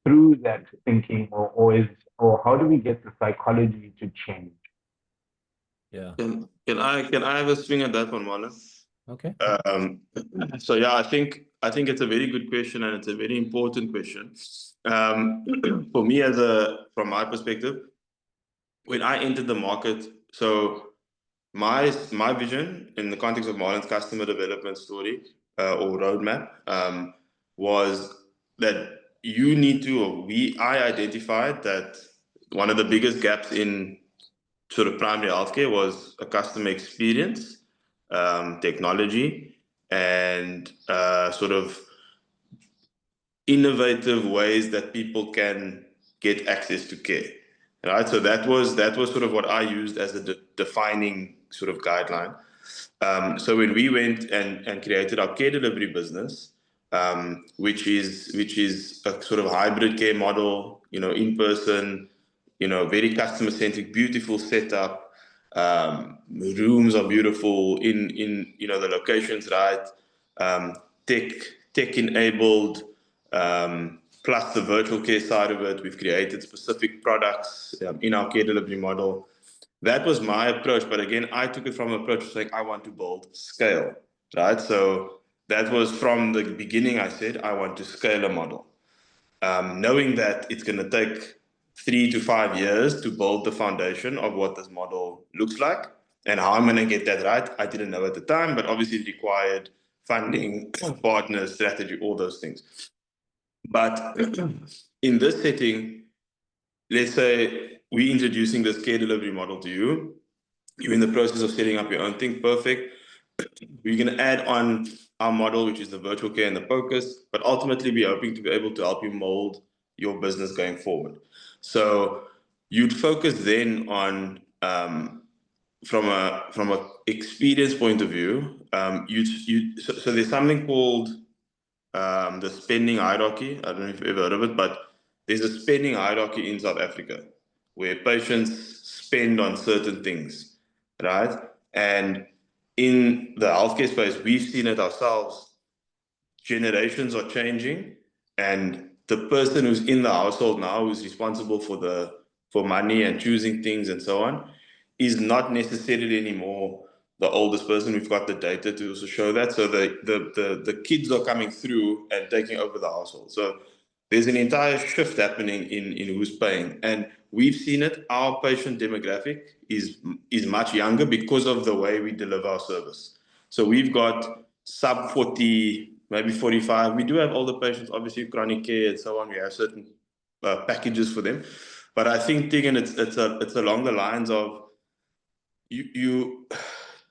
through that thinking or how do we get the psychology to change? Yeah. Can I have a swing at that one, Marlon? Okay. So yeah, I think it's a very good question and it's a very important question. For me from my perspective, when I entered the market, so my vision in the context of Marlon's customer development story or roadmap was that I identified that one of the biggest gaps in sort of primary healthcare was a customer experience, technology, and sort of innovative ways that people can get access to care. Right, so that was sort of what I used as a defining sort of guideline. So when we went and created our care delivery business, which is a sort of hybrid care model, in person, very customer centric, beautiful setup. Rooms are beautiful in the locations right. Tech enabled. plus the virtual care side of it. We've created specific products in our care delivery model. That was my approach. But again, I took it from an approach of saying, I want to build scale, right? So that was from the beginning. I said, I want to scale a model. Knowing that it's going to take 3 to 5 years to build the foundation of what this model looks like and how I'm going to get that right. I didn't know at the time, but obviously it required funding, partners, strategy, all those things. But in this setting, let's say we're introducing this care delivery model to you. You're in the process of setting up your own thing. Perfect. We're going to add on our model, which is the virtual care and the focus, but ultimately we're hoping to be able to help you mold your business going forward. So you'd focus then on, from a experience point of view, so there's something called the spending hierarchy. I don't know if you've ever heard of it, but there's a spending hierarchy in South Africa where patients spend on certain things, right? And in the healthcare space, we've seen it ourselves. Generations are changing, and the person who's in the household now, who's responsible for money and choosing things and so on, is not necessarily anymore the oldest person. We've got the data to also show that. So the kids are coming through and taking over the household. So there's an entire shift happening in who's paying. And we've seen it. Our patient demographic is much younger because of the way we deliver our service. So we've got sub 40, maybe 45. We do have older patients, obviously chronic care and so on. We have certain packages for them. But I think, Tegan, it's along the lines of you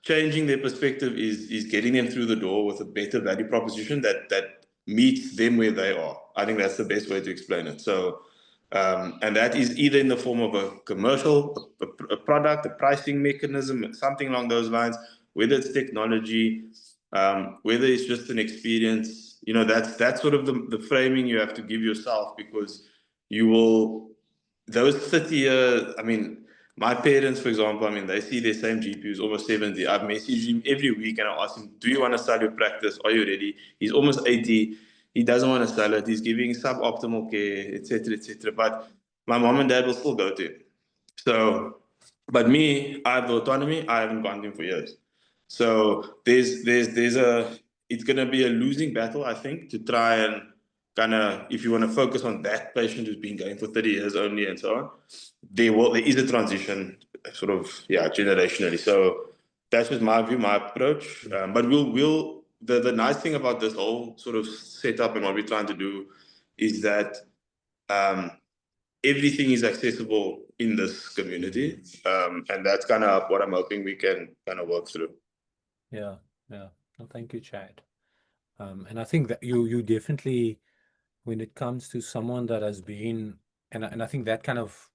changing their perspective is getting them through the door with a better value proposition that meets them where they are. I think that's the best way to explain it. So, and that is either in the form of a commercial, a product, a pricing mechanism, something along those lines, whether it's technology, whether it's just an experience. You know, that's sort of the framing you have to give yourself, because you will, those 30 years, I mean, my parents, for example, I mean, they see their same GP who's almost 70. I've messaged him every week and I ask him, do you want to sell your practice? Are you ready? He's almost 80. He doesn't want to sell it. He's giving suboptimal care, etc., etc. But my mom and dad will still go to him. So, but me, I have the autonomy. I haven't gone to him for years. So there's it's going to be a losing battle, I think, to try and kind of, if you want to focus on that patient who's been going for 30 years only and so on, there is a transition sort of, generationally. So that's just my view, my approach. But the nice thing about this whole sort of setup and what we're trying to do is that everything is accessible in this community. And that's kind of what I'm hoping we can kind of work through. Yeah. Well, thank you, Chad. And I think that you definitely, when it comes to someone that has been, and I think that kind of,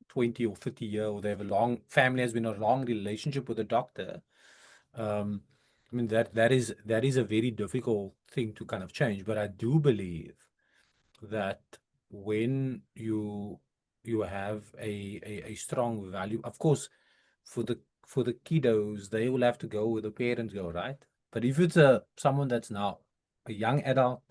20 or 30 year, or they have a long family, has been a long relationship with a doctor. I mean, that is a very difficult thing to kind of change. But I do believe that when you have a strong value, of course, for the kiddos, they will have to go where the parents go, right? But if it's someone that's now a young adult,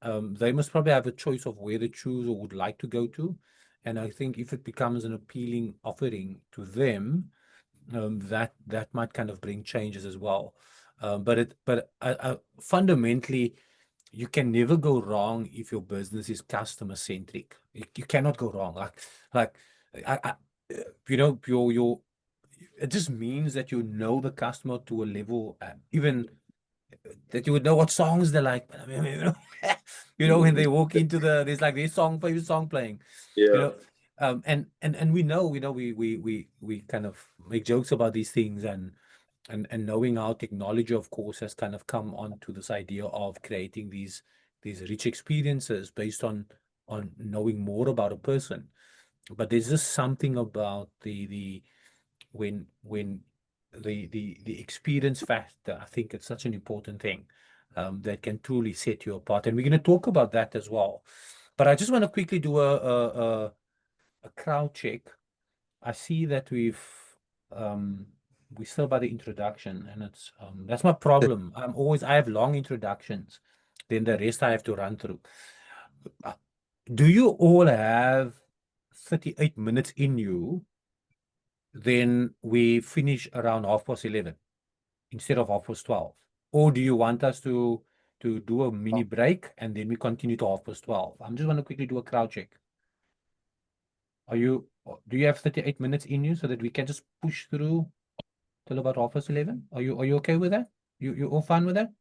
they must probably have a choice of where they choose or would like to go to. And I think if it becomes an appealing offering to them, that might kind of bring changes as well. But fundamentally, you can never go wrong if your business is customer centric. You cannot go wrong. It just means that you know the customer to a level, even that you would know what songs they like. I mean, when they walk into there's like their favorite song playing. Yeah. And we know, we kind of make jokes about these things, and knowing how technology, of course, has kind of come onto this idea of creating these rich experiences based on knowing more about a person. But there's just something about when the experience factor, I think it's such an important thing that can truly set you apart. And we're going to talk about that as well. But I just want to quickly do a crowd check. I see that we're still by the introduction, and it's that's my problem. I have long introductions, then the rest I have to run through. do you all have 38 minutes in you? Then we finish around 11:30 instead of 12:30. Or do you want us to do a mini break and then we continue to 12:30? I'm just want to quickly do a crowd check. Do you have 38 minutes in you so that we can just push through till about 11:30? Are you okay with that? You all fine with that?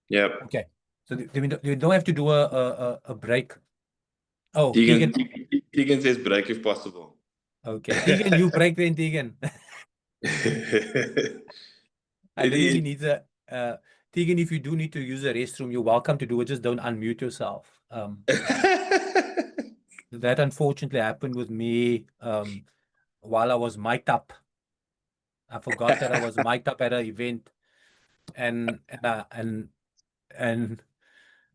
Yep. Okay. So you don't have to do a break. Oh, Tegan Tegan. says break if possible. Okay, Tegan, you break then, Tegan. I don't know if you need the Tegan, if you do need to use the restroom, you're welcome to do it. Just don't unmute yourself. That unfortunately happened with me while I was mic'd up. I forgot that I was mic'd up at an event, and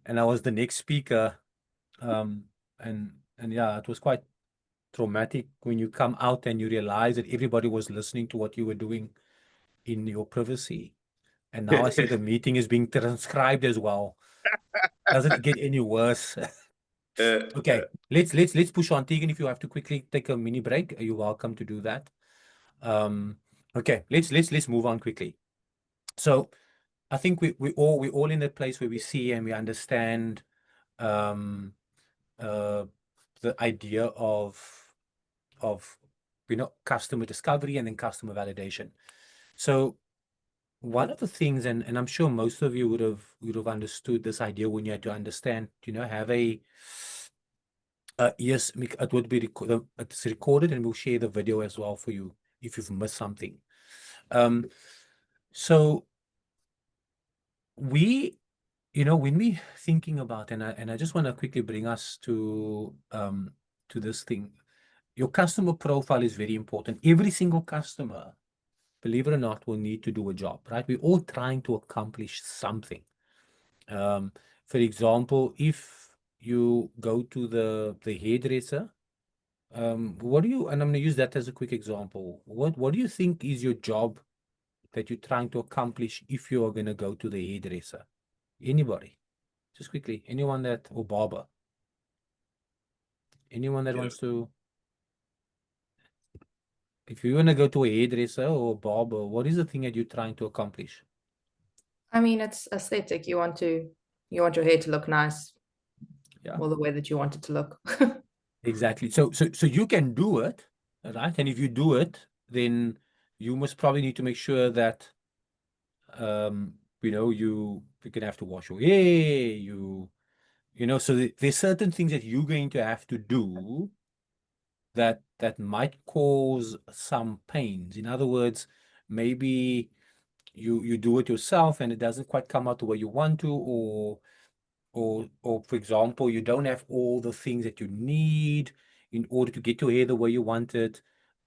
I was the next speaker. And yeah, it was quite traumatic when you come out and you realize that everybody was listening to what you were doing in your privacy. And now I see the meeting is being transcribed as well. Doesn't it get any worse? Okay, let's push on. Tegan, if you have to quickly take a mini break, you're welcome to do that. Okay, let's move on quickly. So I think we all in that place where we see and we understand the idea of customer discovery and then customer validation. So one of the things, and I'm sure most of you would have understood this idea when you had to understand, have a yes, it would be it's recorded, and we'll share the video as well for you if you've missed something. So we, when we thinking about, and I just want to quickly bring us to this thing. Your customer profile is very important. Every single customer, believe it or not, will need to do a job, right? We're all trying to accomplish something. For example, if you go to the hairdresser, what do you, and I'm going to use that as a quick example. What do you think is your job that you're trying to accomplish if you are going to go to the hairdresser? Anybody? Just quickly. Anyone that, or barber? Anyone that wants to? If you want to go to a hairdresser or a barber, what is the thing that you're trying to accomplish? I mean, it's aesthetic. You want your hair to look nice. Yeah. Or the way that you want it to look. Exactly. So you can do it, right? And if you do it, then you must probably need to make sure that you're gonna have to wash your hair, so there's certain things that you're going to have to do that might cause some pains. In other words, maybe you do it yourself and it doesn't quite come out the way you want to, or for example, you don't have all the things that you need in order to get your hair the way you want it.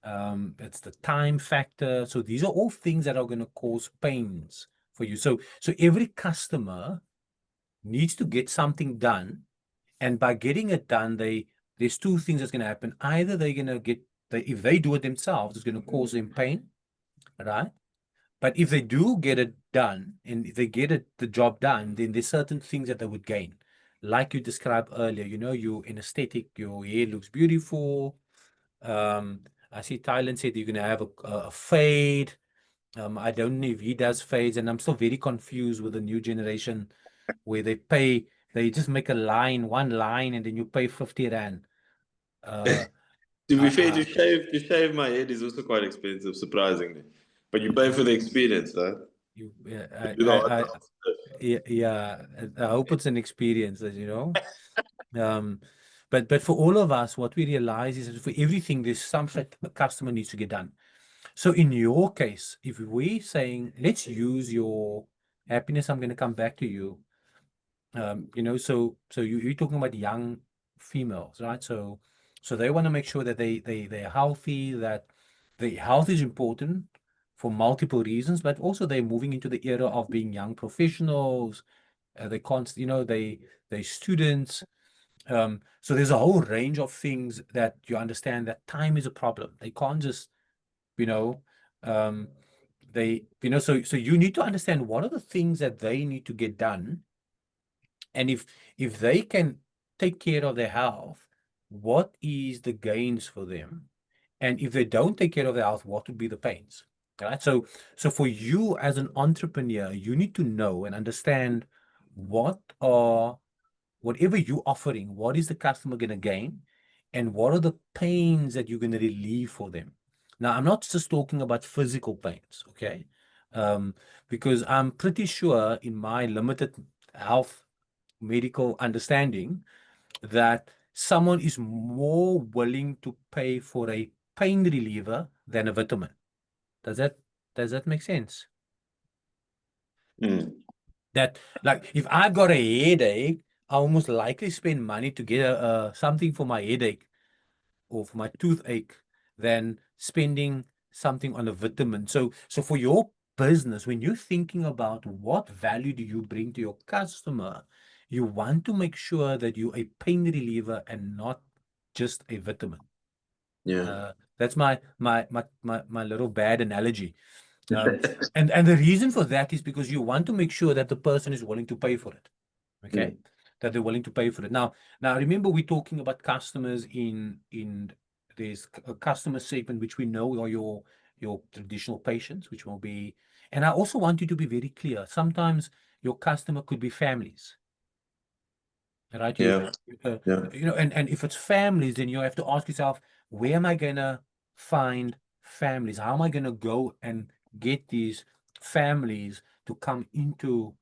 It's the time factor. So these are all things that are going to cause pains for you. So every customer needs to get something done, and by getting it done, there's two things that's going to happen. Either they're going to if they do it themselves, it's going to cause them pain, right? But if they do get it done, and if they get the job done, then there's certain things that they would gain. Like you described earlier, you're in aesthetic, your hair looks beautiful. I see Thailand said you're going to have a fade. I don't know if he does fades, and I'm still very confused with the new generation where they just make one line, and then you pay 50 Rand. To be fair, to shave my head is also quite expensive, surprisingly. But you pay for the experience, right? Yeah, I hope it's an experience, But for all of us, what we realize is that for everything, there's something a customer needs to get done. So in your case, if we're saying, let's use your happiness, I'm going to come back to you. So you're talking about young females, right? So they want to make sure that they're healthy, that their health is important for multiple reasons, but also they're moving into the era of being young professionals. They can't, they students. So there's a whole range of things that you understand that time is a problem. They can't just, so you need to understand what are the things that they need to get done. And if they can take care of their health, what is the gains for them? And if they don't take care of their health, what would be the pains? Right? So for you as an entrepreneur, you need to know and understand whatever you're offering, what is the customer going to gain, and what are the pains that you're going to relieve for them. Now, I'm not just talking about physical pains, okay? Because I'm pretty sure in my limited health medical understanding that someone is more willing to pay for a pain reliever than a vitamin. Does that make sense? That, like, if I've got a headache, I almost likely spend money to get something for my headache or for my toothache than spending something on a vitamin. So for your business, when you're thinking about what value do you bring to your customer, you want to make sure that you're a pain reliever and not just a vitamin. Yeah. That's my little bad analogy. And the reason for that is because you want to make sure that the person is willing to pay for it. Okay. That they're willing to pay for it. Now remember, we're talking about customers in there's a customer segment which we know are your traditional patients, which will be, and I also want you to be very clear. Sometimes your customer could be families. Right? Yeah. You know, and if it's families, then you have to ask yourself, where am I gonna find families? How am I gonna go and get these families to come into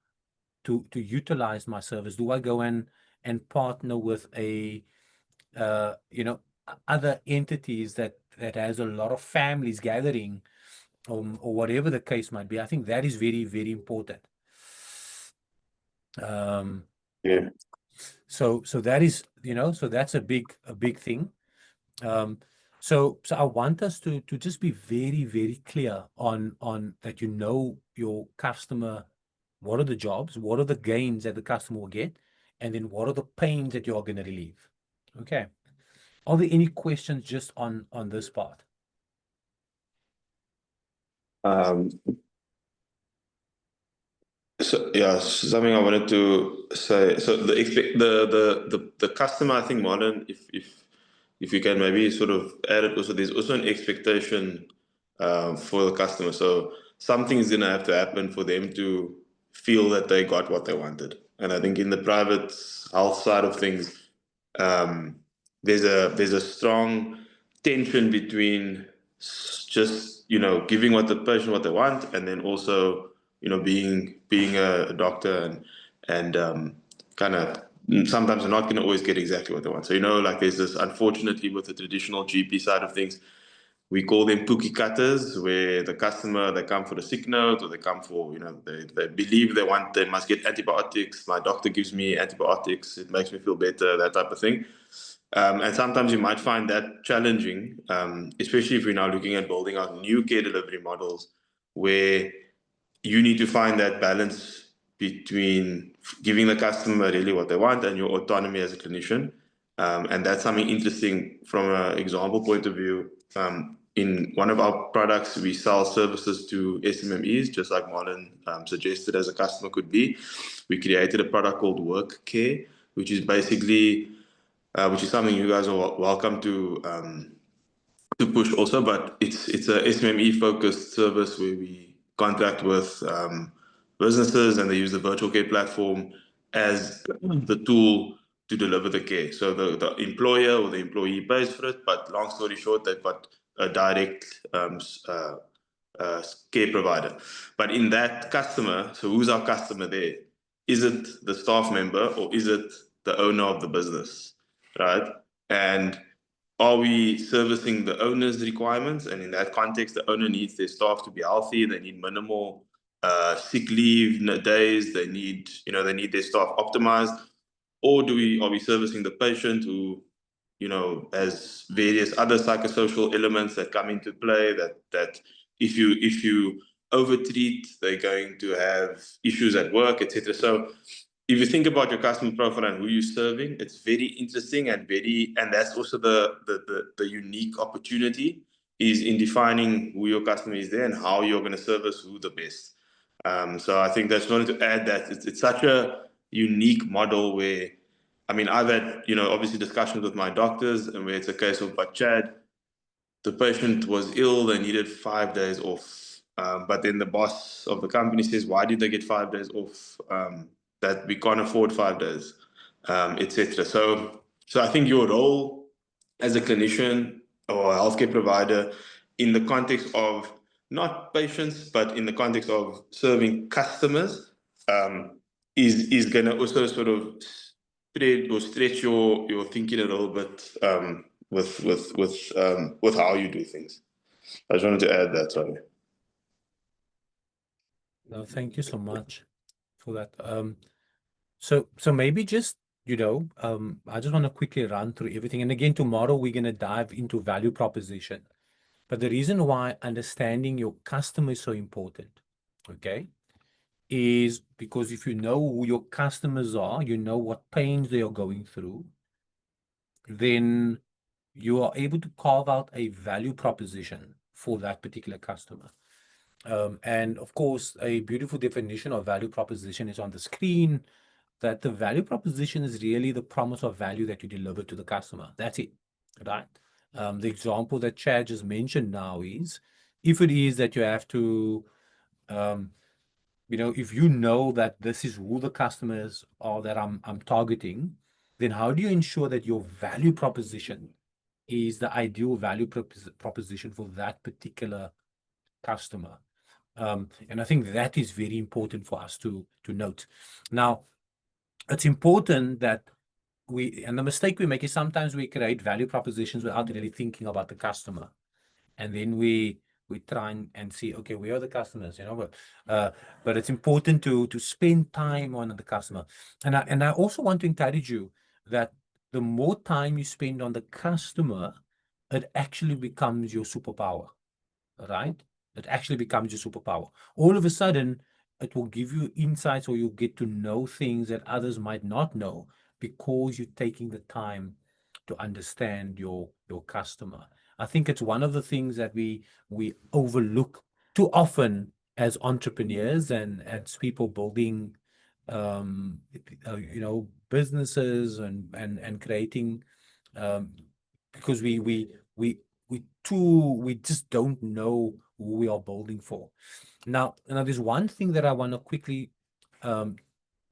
to utilize my service? Do I go and partner with a other entities that has a lot of families gathering, or whatever the case might be? I think that is very, very important. Yeah. So that is, so that's a big thing. So I want us to just be very, very clear on that, your customer, what are the jobs, what are the gains that the customer will get, and then what are the pains that you're going to relieve. Okay. Are there any questions just on this part? So yeah, something I wanted to say. So the customer, I think, Marlon, if you can maybe sort of add it also, there's also an expectation for the customer. So something is gonna have to happen for them to feel that they got what they wanted. And I think in the private health side of things, there's a strong tension between just giving the patient what they want, and then also being a doctor and kind of sometimes they're not going to always get exactly what they want. So like there's this, unfortunately, with the traditional GP side of things, we call them cookie cutters, where the customer, they come for a sick note, or they come for, they believe they must get antibiotics. My doctor gives me antibiotics, it makes me feel better, that type of thing. And sometimes you might find that challenging, especially if we're now looking at building out new care delivery models, where you need to find that balance between giving the customer really what they want and your autonomy as a clinician. And that's something interesting from an example point of view. In one of our products, we sell services to SMMEs, just like Marlon suggested as a customer could be. We created a product called Work Care, which is basically, which is something you guys are welcome to push also, but it's a SMME focused service where we contract with businesses, and they use the virtual care platform as the tool to deliver the care. So the employer or the employee pays for it, but long story short, they've got a direct care provider. But in that customer, so who's our customer there? Is it the staff member, or is it the owner of the business, right? And are we servicing the owner's requirements? And in that context, the owner needs their staff to be healthy. They need minimal sick leave days. They need their staff optimized. Or are we servicing the patient who, has various other psychosocial elements that come into play, that if you overtreat, they're going to have issues at work, etc. So if you think about your customer profile and who you're serving, it's very interesting, and that's also the unique opportunity is in defining who your customer is there and how you're going to service who the best. So I think that's wanted to add that it's such a unique model where I mean, I've had, obviously discussions with my doctors, and where it's a case of, but Chad, the patient was ill, they needed 5 days off. But then the boss of the company says, why did they get 5 days off? That we can't afford 5 days, etc. So I think your role as a clinician or a healthcare provider in the context of not patients, but in the context of serving customers, is going to also sort of spread or stretch your thinking a little bit with how you do things. I just wanted to add that. Sorry. No, thank you so much for that. So maybe just, I just want to quickly run through everything. And again, tomorrow we're going to dive into value proposition. But the reason why understanding your customer is so important, okay, is because if you know who your customers are, you know what pains they are going through, then you are able to carve out a value proposition for that particular customer. And of course, a beautiful definition of value proposition is on the screen, that the value proposition is really the promise of value that you deliver to the customer. That's it, right? The example that Chad just mentioned now is, if it is that you have to, if you know that this is who the customers are that I'm targeting, then how do you ensure that your value proposition is the ideal value proposition for that particular customer? And I think that is very important for us to note. Now, it's important that and the mistake we make is sometimes we create value propositions without really thinking about the customer. And then we try and see, okay, where are the customers, but it's important to spend time on the customer. And I also want to encourage you that the more time you spend on the customer, it actually becomes your superpower, right? It actually becomes your superpower. All of a sudden, it will give you insights, or you'll get to know things that others might not know, because you're taking the time to understand your customer. I think it's one of the things that we overlook too often as entrepreneurs and as people building businesses and creating, because we just don't know who we are building for. Now there's one thing that I want to quickly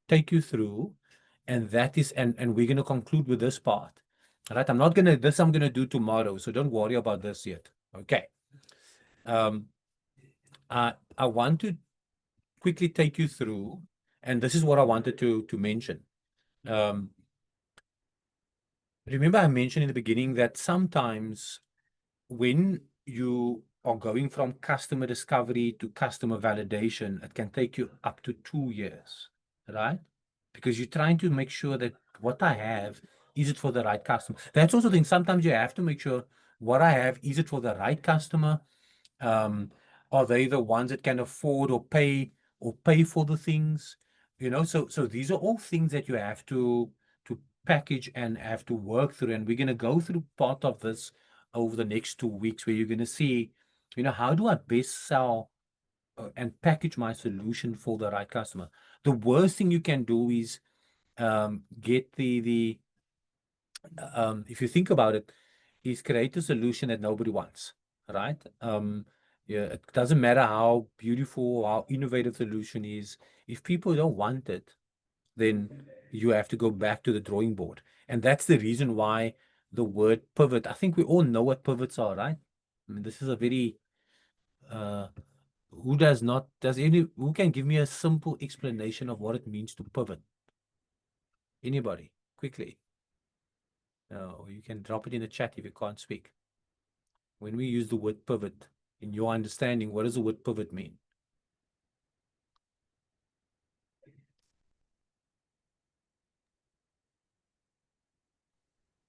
take you through, and that is, and we're going to conclude with this part. All right, I'm going to do tomorrow, so don't worry about this yet. Okay. I want to quickly take you through, and this is what I wanted to mention. Remember, I mentioned in the beginning that sometimes when you are going from customer discovery to customer validation, it can take you up to 2 years, right? Because you're trying to make sure that what I have, is it for the right customer? That's also the thing. Sometimes you have to make sure what I have, is it for the right customer? Are they the ones that can afford or pay for the things? So these are all things that you have to package and have to work through. And we're going to go through part of this over the next 2 weeks, where you're going to see, how do I best sell and package my solution for the right customer? The worst thing you can do is get if you think about it, is create a solution that nobody wants, right? It doesn't matter how beautiful, how innovative the solution is. If people don't want it, then you have to go back to the drawing board. And that's the reason why the word pivot, I think we all know what pivots are, right? I mean, this is a very, who can give me a simple explanation of what it means to pivot? Anybody, quickly. No, you can drop it in the chat if you can't speak. When we use the word pivot, in your understanding, what does the word pivot mean?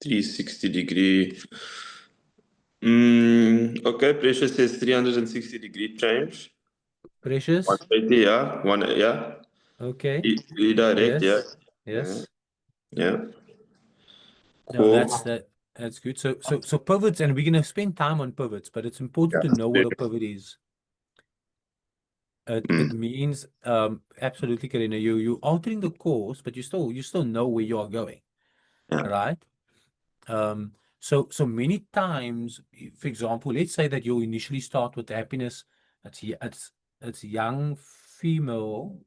.360-degree. Okay, Precious says 360-degree change. Precious? 180, yeah. Yeah. Okay. Redirect, yes. yeah. Yes. Yeah. No, Cool. that's good. So pivots, and we're going to spend time on pivots, but it's important to know what a pivot is. It means absolutely, Karina, you altering the course, but you still know where you are going. right? So many times, for example, let's say that you initially start with happiness. It's young female,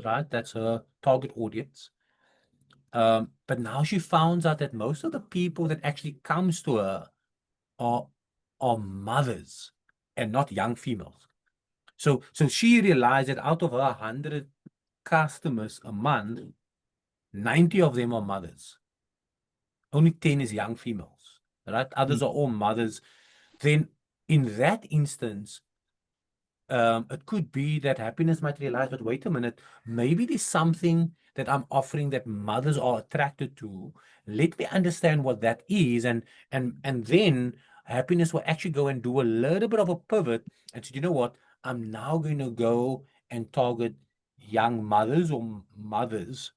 right? That's her target audience. But now she finds out that most of the people that actually comes to her are mothers and not young females. So she realized that out of her 100 customers a month, 90 of them are mothers. Only 10 is young females, right? Others are all mothers. Then in that instance, it could be that happiness might realize, but wait a minute, maybe there's something that I'm offering that mothers are attracted to. Let me understand what that is, and then happiness will actually go and do a little bit of a pivot and say, you know what, I'm now going to go and target young mothers or mothers,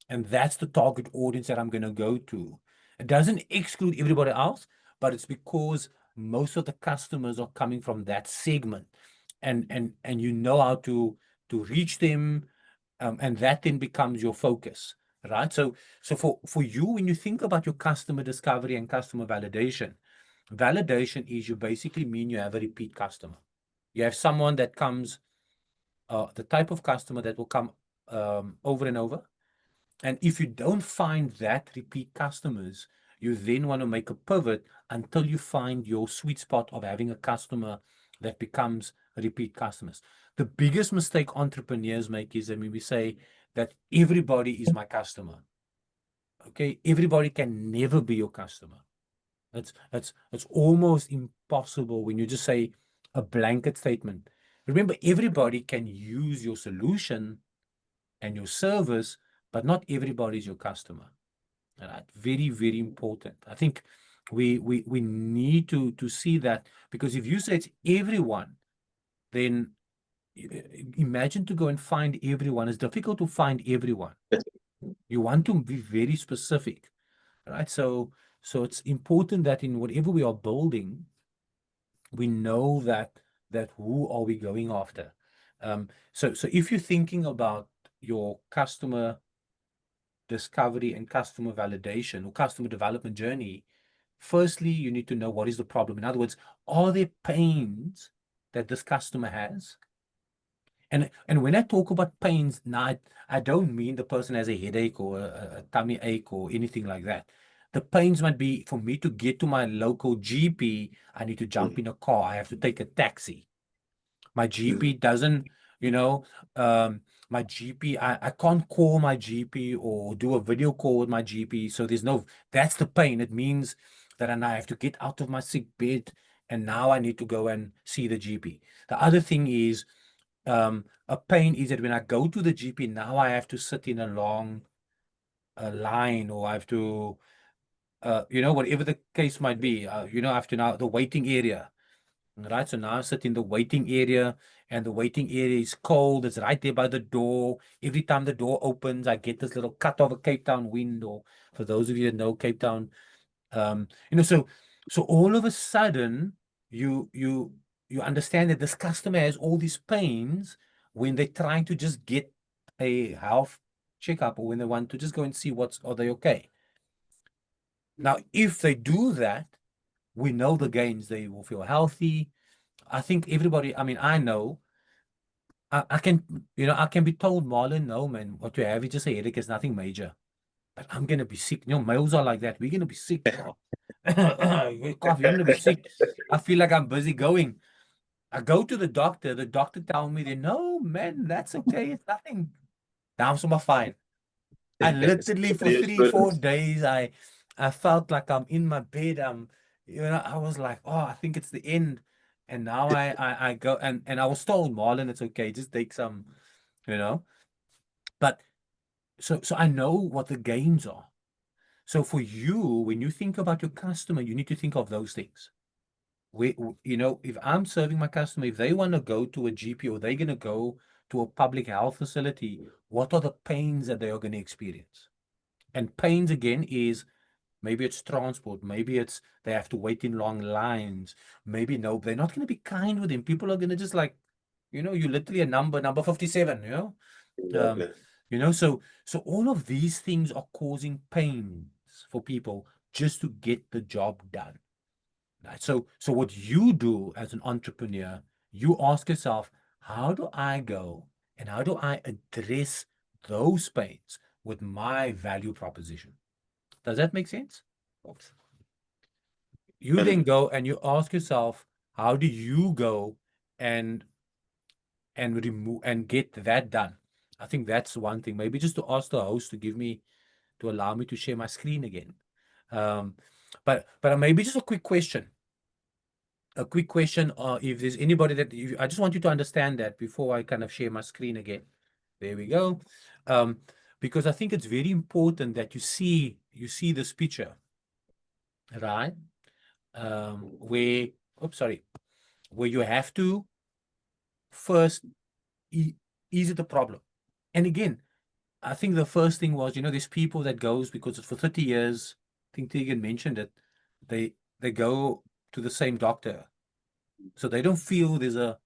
and that's the target audience that I'm going to go to. It doesn't exclude everybody else, but it's because most of the customers are coming from that segment, and you know how to reach them, and that then becomes your focus, right? So for you, when you think about your customer discovery and customer validation is you basically mean you have a repeat customer. You have someone that comes, the type of customer that will come over and over. And if you don't find that repeat customers, you then want to make a pivot until you find your sweet spot of having a customer that becomes repeat customers. The biggest mistake entrepreneurs make is that when we say that everybody is my customer. Okay, everybody can never be your customer. It's almost impossible when you just say a blanket statement. Remember, everybody can use your solution and your service, but not everybody is your customer. Right? Very, very important. I think we need to see that, because if you say it's everyone, then imagine to go and find everyone. It's difficult to find everyone. You want to be very specific, right? So it's important that in whatever we are building, we know that who are we going after. So if you're thinking about your customer discovery and customer validation or customer development journey, firstly, you need to know what is the problem. In other words, are there pains that this customer has? And when I talk about pains, now I don't mean the person has a headache or a tummy ache or anything like that. The pains might be, for me to get to my local GP, I need to jump in a car. I have to take a taxi. My GP doesn't, my GP, I can't call my GP or do a video call with my GP. So that's the pain. It means that I have to get out of my sick bed and now I need to go and see the GP. The other thing is, a pain is that when I go to the GP, now I have to sit in a long line, or I have to, whatever the case might be, I have to now the waiting area. Right, so now I sit in the waiting area, and the waiting area is cold. It's right there by the door. Every time the door opens, I get this little cut of a Cape Town wind. Or for those of you that know Cape Town, so all of a sudden you understand that this customer has all these pains when they're trying to just get a health checkup, or when they want to just go and see are they okay. Now, if they do that, we know the gains. They will feel healthy. I think everybody, I know, I can be told, Marlon, no, man, what you have is just a headache, it's nothing major. But I'm going to be sick. Males are like that. We're going to be sick. You're going to be sick. I feel like I'm busy going. I go to the doctor tells me, no, man, that's okay. It's nothing. Now I'm fine. I literally for 3-4 days, I felt like I'm in my bed. I was like, oh, I think it's the end. And now I go and I was told, Marlon, it's okay, just take some, But so I know what the gains are. So for you, when you think about your customer, you need to think of those things. If I'm serving my customer, if they want to go to a GP or they're going to go to a public health facility, what are the pains that they are going to experience? And pains, again, is maybe it's transport. Maybe it's they have to wait in long lines. Maybe no, they're not going to be kind with him. People are going to just like, you're literally a number 57, Exactly. So all of these things are causing pain pains for people just to get the job done. Right? So what you do as an entrepreneur, you ask yourself, how do I go and how do I address those pains with my value proposition? Does that make sense? Oops. You then go and you ask yourself, how do you go and remove and get that done? I think that's one thing. Maybe just to ask the host to allow me to share my screen again. But maybe just a quick question. If there's anybody I just want you to understand that before I kind of share my screen again. There we go. Because I think it's very important that you see this picture, right? Where you have to first, is it a problem? And again, I think the first thing was, there's people that goes because for 30 years, I think Tegan mentioned it, they go to the same doctor. So they don't feel there's a,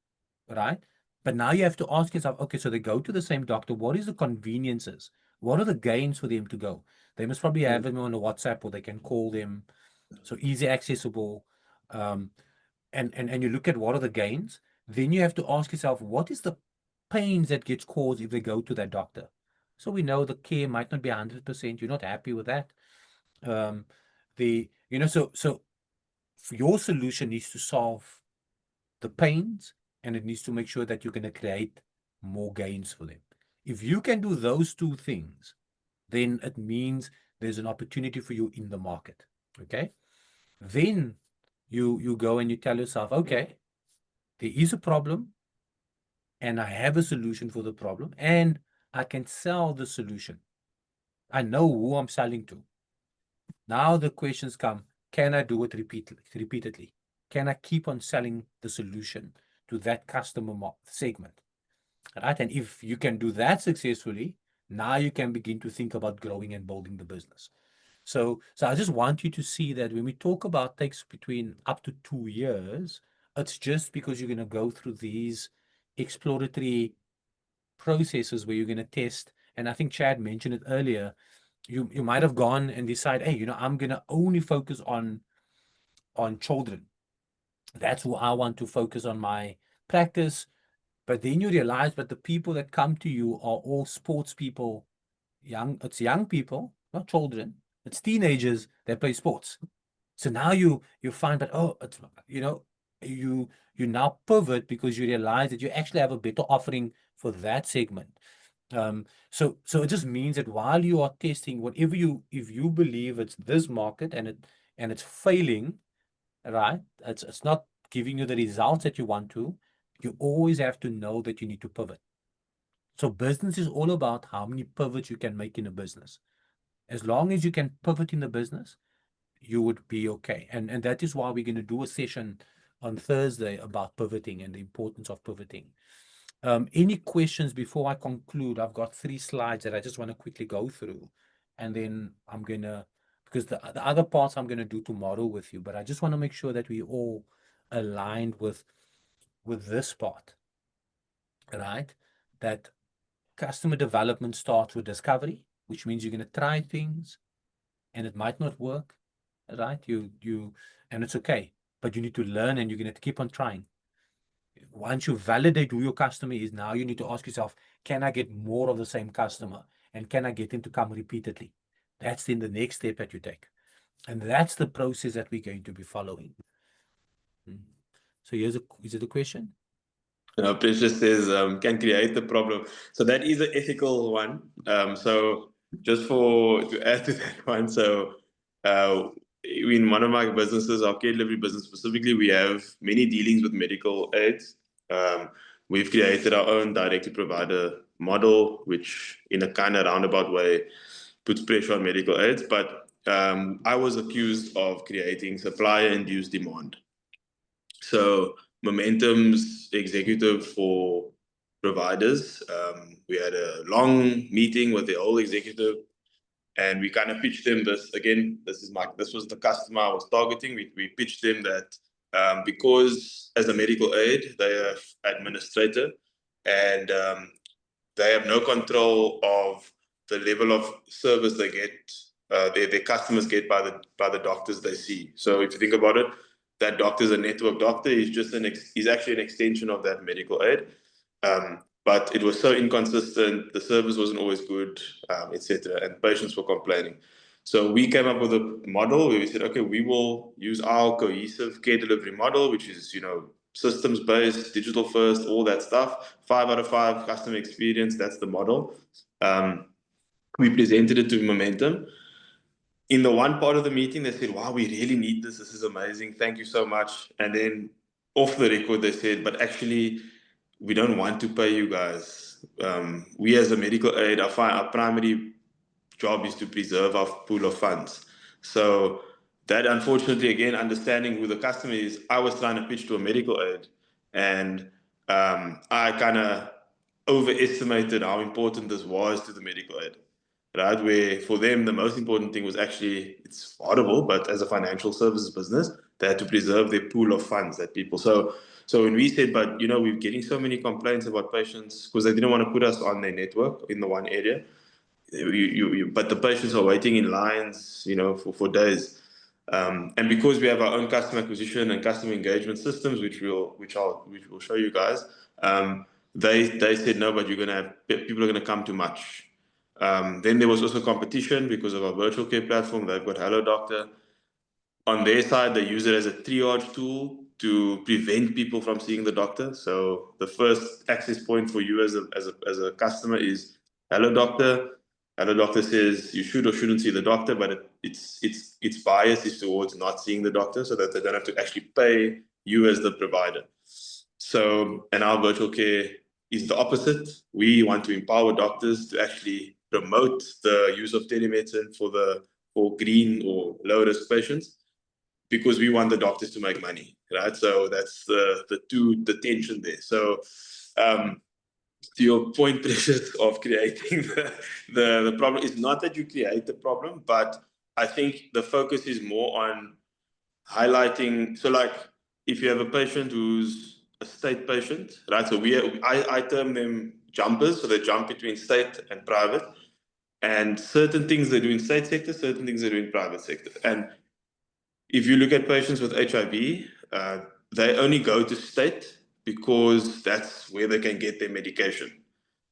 right? But now you have to ask yourself, okay, so they go to the same doctor. What is the conveniences? What are the gains for them to go? They must probably have them on a WhatsApp or they can call them. So easy accessible. And you look at what are the gains. Then you have to ask yourself, what is the pains that gets caused if they go to that doctor? So we know the care might not be 100%. You're not happy with that. So your solution needs to solve the pains, and it needs to make sure that you're going to create more gains for them. If you can do those two things, then it means there's an opportunity for you in the market. Okay. Then you go and you tell yourself, okay, there is a problem and I have a solution for the problem and I can sell the solution. I know who I'm selling to. Now the questions come, can I do it repeatedly? Can I keep on selling the solution to that customer segment? Right? And if you can do that successfully, now you can begin to think about growing and building the business. So I just want you to see that when we talk about takes between up to 2 years, it's just because you're going to go through these exploratory processes where you're going to test. And I think Chad mentioned it earlier. You might have gone and decide, hey, I'm going to only focus on children. That's who I want to focus on my practice. But then you realize that the people that come to you are all sports people. It's young people, not children. It's teenagers that play sports. So now you find that, it's, you now pivot because you realize that you actually have a better offering for that segment. So it just means that while you are testing whatever if you believe it's this market and it's failing, right? It's not giving you the results that you want to. You always have to know that you need to pivot. So business is all about how many pivots you can make in a business. As long as you can pivot in the business, you would be okay. And that is why we're going to do a session on Thursday about pivoting and the importance of pivoting. Any questions before I conclude? I've got 3 slides that I just want to quickly go through. And then I'm going to, because the other parts I'm going to do tomorrow with you, but I just want to make sure that we all aligned with this part, right? That customer development starts with discovery, which means you're going to try things and it might not work, right? And it's okay, but you need to learn and you're going to keep on trying. Once you validate who your customer is, now you need to ask yourself, can I get more of the same customer? And can I get him to come repeatedly? That's then the next step that you take. And that's the process that we're going to be following. So is it a question? Precious says, can create the problem. So that is an ethical one. So just to add to that one, so in one of my businesses, our care delivery business specifically, we have many dealings with medical aids. We've created our own directly provider model, which in a kind of roundabout way puts pressure on medical aids. But I was accused of creating supplier-induced demand. So Momentum's executive for providers, we had a long meeting with the whole executive, and we kind of pitched them this. Again, this was the customer I was targeting. We pitched them that because as a medical aid, they are administrator, and they have no control of the level of service they get their customers get by the doctors they see. So if you think about it, that doctor is a network doctor. He's just he's actually an extension of that medical aid. But it was so inconsistent. The service wasn't always good, etc. And patients were complaining. So we came up with a model where we said, okay, we will use our cohesive care delivery model, which is, systems based, digital first, all that stuff. 5 out of 5 customer experience. That's the model. We presented it to Momentum. In the one part of the meeting, they said, wow, we really need this. This is amazing. Thank you so much. And then off the record, they said, but actually, we don't want to pay you guys. We as a medical aid, our primary job is to preserve our pool of funds. So that, unfortunately, again, understanding who the customer is, I was trying to pitch to a medical aid, and I kind of overestimated how important this was to the medical aid. Right, where for them the most important thing was actually, it's horrible, but as a financial services business, they had to preserve their pool of funds that people. So when we said, but we're getting so many complaints about patients because they didn't want to put us on their network in the one area, but the patients are waiting in lines, for days, and because we have our own customer acquisition and customer engagement systems, which we'll show you guys, they said no, but people are gonna come too much. Then there was also competition because of our virtual care platform. They've got Hello Doctor. On their side, they use it as a triage tool to prevent people from seeing the doctor. So the first access point for you as a customer is Hello Doctor. Hello Doctor says you should or shouldn't see the doctor, but its bias is towards not seeing the doctor, so that they don't have to actually pay you as the provider. So, and our virtual care is the opposite. We want to empower doctors to actually promote the use of telemedicine for green or low risk patients, because we want the doctors to make money, right? So that's the tension there. So to your point, Precious, of creating the problem, is not that you create the problem, but I think the focus is more on highlighting. So like if you have a patient who's a state patient, right? So I term them jumpers, so they jump between state and private, and certain things they do in state sector, certain things they do in private sector. And if you look at patients with HIV, they only go to state because that's where they can get their medication,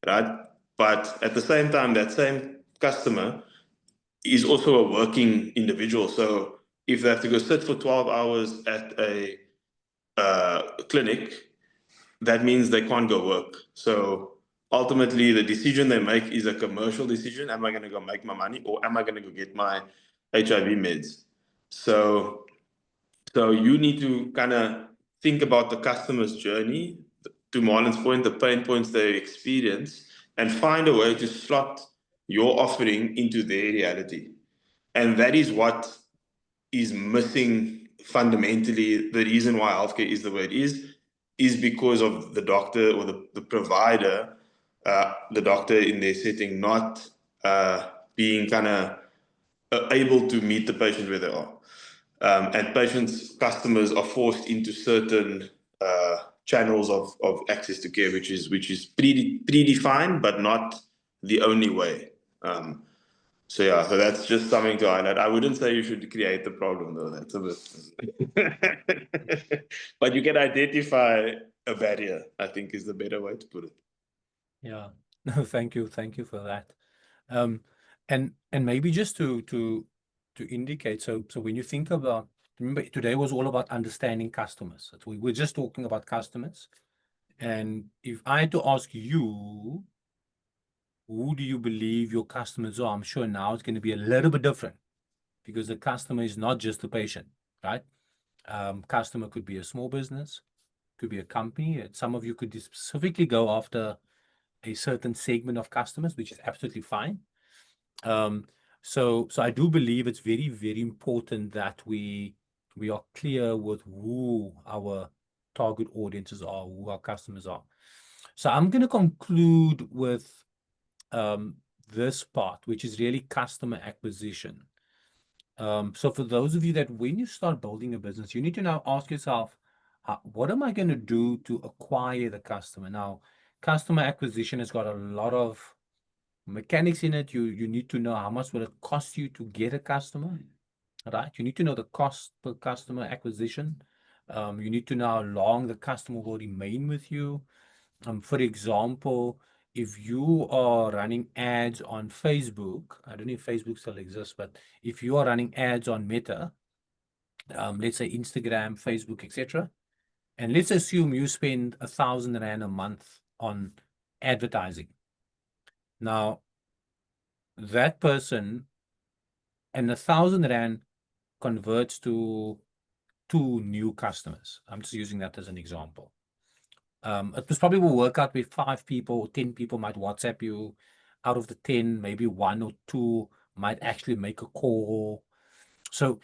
right? But at the same time, that same customer is also a working individual. So if they have to go sit for 12 hours at a clinic, that means they can't go work. So ultimately, the decision they make is a commercial decision. Am I going to go make my money, or am I going to go get my HIV meds? So you need to kind of think about the customer's journey, to Marlon's point, the pain points they experience, and find a way to slot your offering into their reality. And that is what is missing fundamentally. The reason why healthcare is the way it is because of the doctor or the provider, the doctor in their setting, not being kind of able to meet the patient where they are. And customers are forced into certain channels of access to care, which is predefined, but not the only way. So that's just something to highlight. I wouldn't say you should create the problem, though. That's a bit. But you can identify a barrier, I think, is the better way to put it. Yeah. No, thank you for that. And maybe just to indicate, so when you think about, remember, today was all about understanding customers. So we're just talking about customers. And if I had to ask you, who do you believe your customers are? I'm sure now it's going to be a little bit different, because the customer is not just the patient, right? Customer could be a small business, could be a company. Some of you could specifically go after a certain segment of customers, which is absolutely fine. So I do believe it's very, very important that we are clear with who our target audiences are, who our customers are. So I'm going to conclude with this part, which is really customer acquisition. So for those of you that when you start building a business, you need to now ask yourself, what am I going to do to acquire the customer? Now, customer acquisition has got a lot of mechanics in it. You need to know how much will it cost you to get a customer, right? You need to know the cost per customer acquisition. You need to know how long the customer will remain with you. For example, if you are running ads on Facebook, I don't know if Facebook still exists, but if you are running ads on Meta, let's say Instagram, Facebook, etc., and let's assume you spend 1,000 Rand a month on advertising. Now, that person and 1,000 Rand converts to 2 new customers. I'm just using that as an example. It was probably will work out with 5 people or 10 people might WhatsApp you. Out of the 10, maybe 1 or 2 might actually make a call. So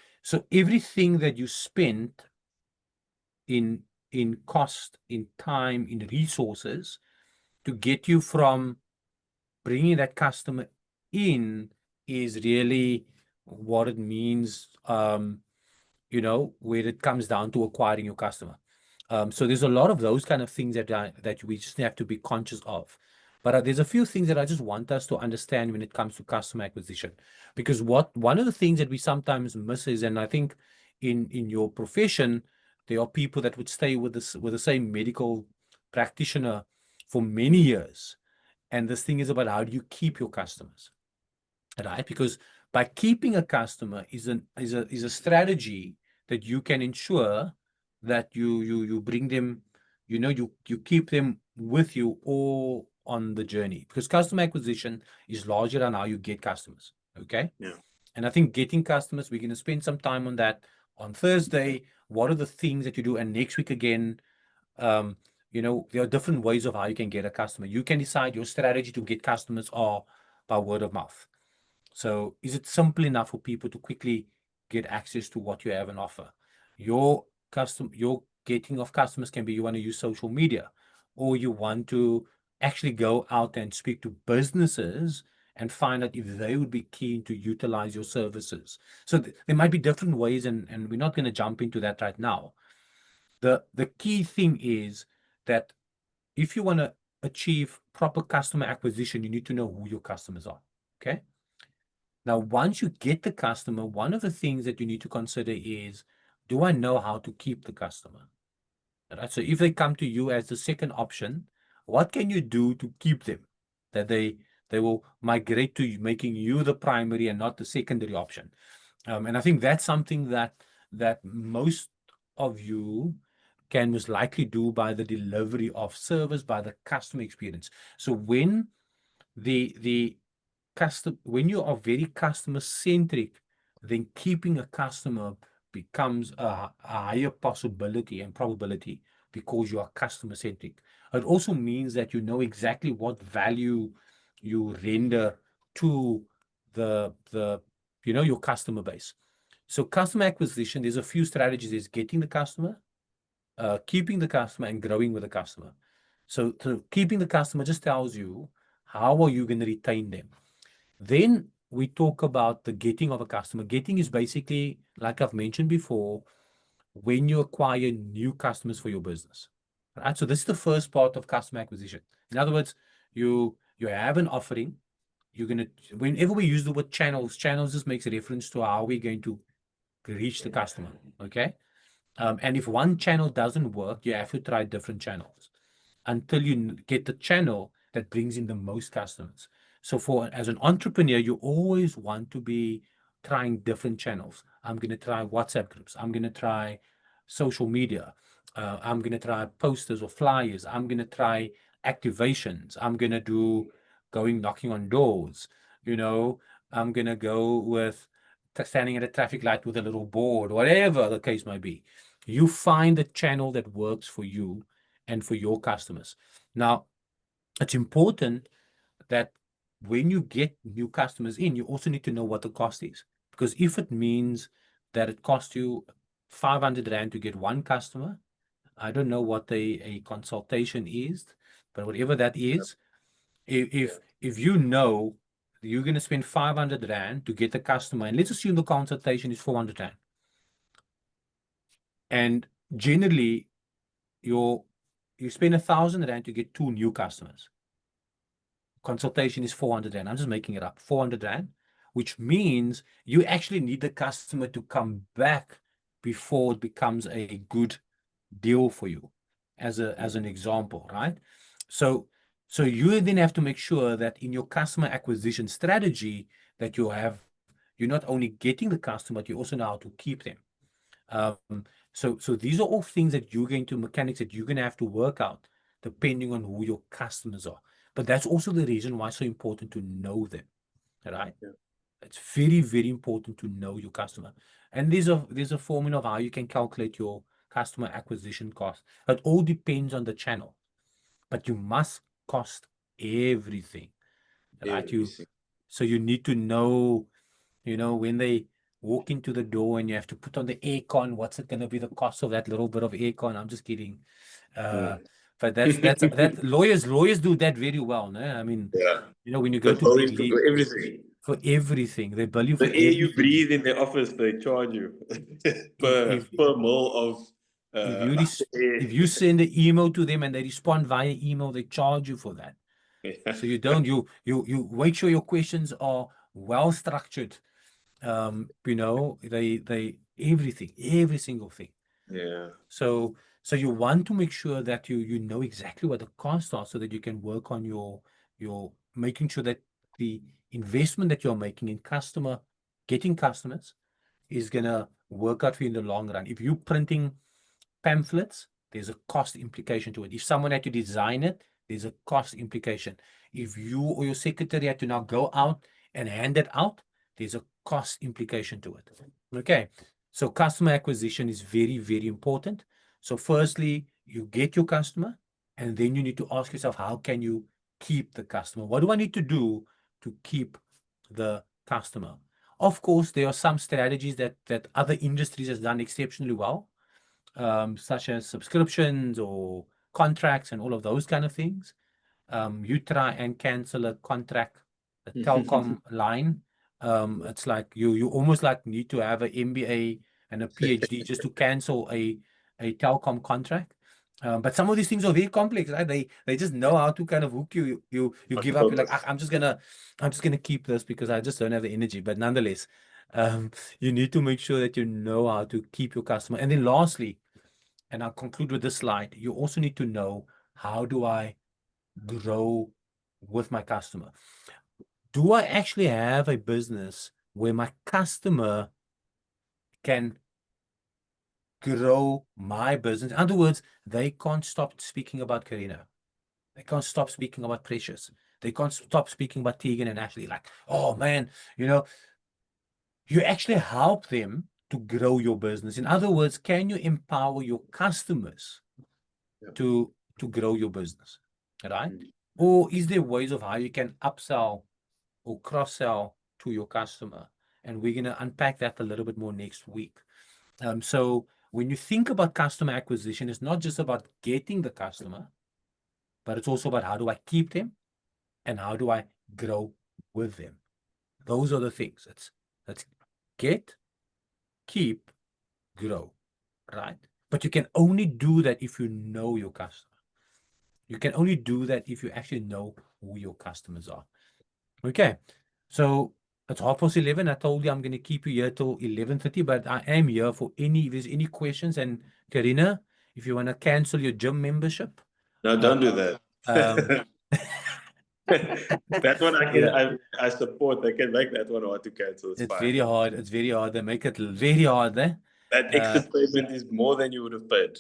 everything that you spent in cost, in time, in resources to get you from bringing that customer in is really what it means, you know, where it comes down to acquiring your customer. So there's a lot of those kind of things that we just have to be conscious of. But there's a few things that I just want us to understand when it comes to customer acquisition, because one of the things that we sometimes miss is, and I think in your profession, there are people that would stay with the same medical practitioner for many years. And this thing is about how do you keep your customers, right? Because by keeping a customer is a strategy that you can ensure that you bring them, you know, you keep them with you all on the journey, because customer acquisition is larger on how you get customers. Okay. Yeah. And I think getting customers, we're going to spend some time on that on Thursday. What are the things that you do? And next week again, you know, there are different ways of how you can get a customer. You can decide your strategy to get customers are by word of mouth. So is it simple enough for people to quickly get access to what you have on offer? Your getting of customers can be you want to use social media, or you want to actually go out and speak to businesses and find out if they would be keen to utilize your services. So there might be different ways, and we're not going to jump into that right now. The key thing is that if you want to achieve proper customer acquisition, you need to know who your customers are. Okay. Now, once you get the customer, one of the things that you need to consider is, do I know how to keep the customer? Right? So if they come to you as the second option, what can you do to keep them? That they will migrate to making you the primary and not the secondary option. And I think that's something that most of you can most likely do by the delivery of service, by the customer experience. So when when you are very customer centric, then keeping a customer becomes a higher possibility and probability because you are customer centric. It also means that you know exactly what value you render to the you know, your customer base. So customer acquisition, there's a few strategies. There's getting the customer, keeping the customer, and growing with the customer. So keeping the customer just tells you how are you going to retain them. Then we talk about the getting of a customer. Getting is basically, like I've mentioned before, when you acquire new customers for your business. Right? So this is the first part of customer acquisition. In other words, you have an offering. You're going to, whenever we use the word channels just makes a reference to how we're going to reach the customer. Okay. And if one channel doesn't work, you have to try different channels until you get the channel that brings in the most customers. So as an entrepreneur, you always want to be trying different channels. I'm going to try WhatsApp groups. I'm going to try social media. I'm going to try posters or flyers. I'm going to try activations. I'm going to do going knocking on doors. You know, I'm going to go with standing at a traffic light with a little board, whatever the case might be. You find the channel that works for you and for your customers. Now, it's important that when you get new customers in, you also need to know what the cost is. Because if it means that it costs you 500 Rand to get one customer, I don't know what a consultation is, but whatever that is, if you know you're going to spend 500 Rand to get the customer, and let's assume the consultation is 400 Rand. And generally, you spend 1,000 Rand to get 2 new customers. consultation is 400 Rand. I'm just making it up, 400 Rand, which means you actually need the customer to come back before it becomes a good deal for you, as an example, right? So you then have to make sure that in your customer acquisition strategy that you're not only getting the customer, but you also know how to keep them. So these are all things that mechanics that you're going to have to work out depending on who your customers are. But that's also the reason why it's so important to know them, right? Yeah. It's very, very important to know your customer. And there's a formula of how you can calculate your customer acquisition cost. It all depends on the channel, but you must cost everything, right? So you need to know, when they walk into the door and you have to put on the aircon, what's it going to be the cost of that little bit of aircon? I'm just kidding. But that lawyers do that very well, no? I mean, when you go to big league, for everything, they bill you for the air you breathe in the office, they charge you per mole of if you send an email to them and they respond via email, they charge you for that. So you don't, you make sure your questions are well structured. They every single thing. Yeah. So you want to make sure that you know exactly what the costs are, so that you can work on your making sure that the investment that you're making in getting customers is gonna work out for you in the long run. If you're printing pamphlets, there's a cost implication to it. If someone had to design it, there's a cost implication. If you or your secretary had to now go out and hand it out, there's a cost implication to it. Okay, so customer acquisition is very, very important. So firstly, you get your customer, and then you need to ask yourself, how can you keep the customer? What do I need to do to keep the customer? Of course, there are some strategies that other industries has done exceptionally well, such as subscriptions or contracts and all of those kind of things. You try and cancel a contract, a telecom line. It's like you almost like need to have an MBA and a PhD just to cancel a telecom contract. But some of these things are very complex, right? They just know how to kind of hook you. You give up. You're like, I'm just gonna keep this because I just don't have the energy. But nonetheless, you need to make sure that you know how to keep your customer. And then lastly, and I'll conclude with this slide, you also need to know, how do I grow with my customer? Do I actually have a business where my customer can grow my business? In other words, they can't stop speaking about Karina. They can't stop speaking about Precious. They can't stop speaking about Tegan and Ashley. Like, oh man, you actually help them to grow your business. In other words, can you empower your customers to grow your business, right? Or is there ways of how you can upsell or cross-sell to your customer? And we're going to unpack that a little bit more next week. So when you think about customer acquisition, it's not just about getting the customer, but it's also about how do I keep them and how do I grow with them. Those are the things. Let's get, keep, grow, right? But you can only do that if you know your customer. You can only do that if you actually know who your customers are. Okay, so it's 11:30. I told you I'm going to keep you here till 11:30, but I am here for if there's any questions. And Karina, if you want to cancel your gym membership. No, don't do that. That one I support. I can make that one hard to cancel. It's very hard. It's very hard. They make it very hard there. That extra payment is more than you would have paid.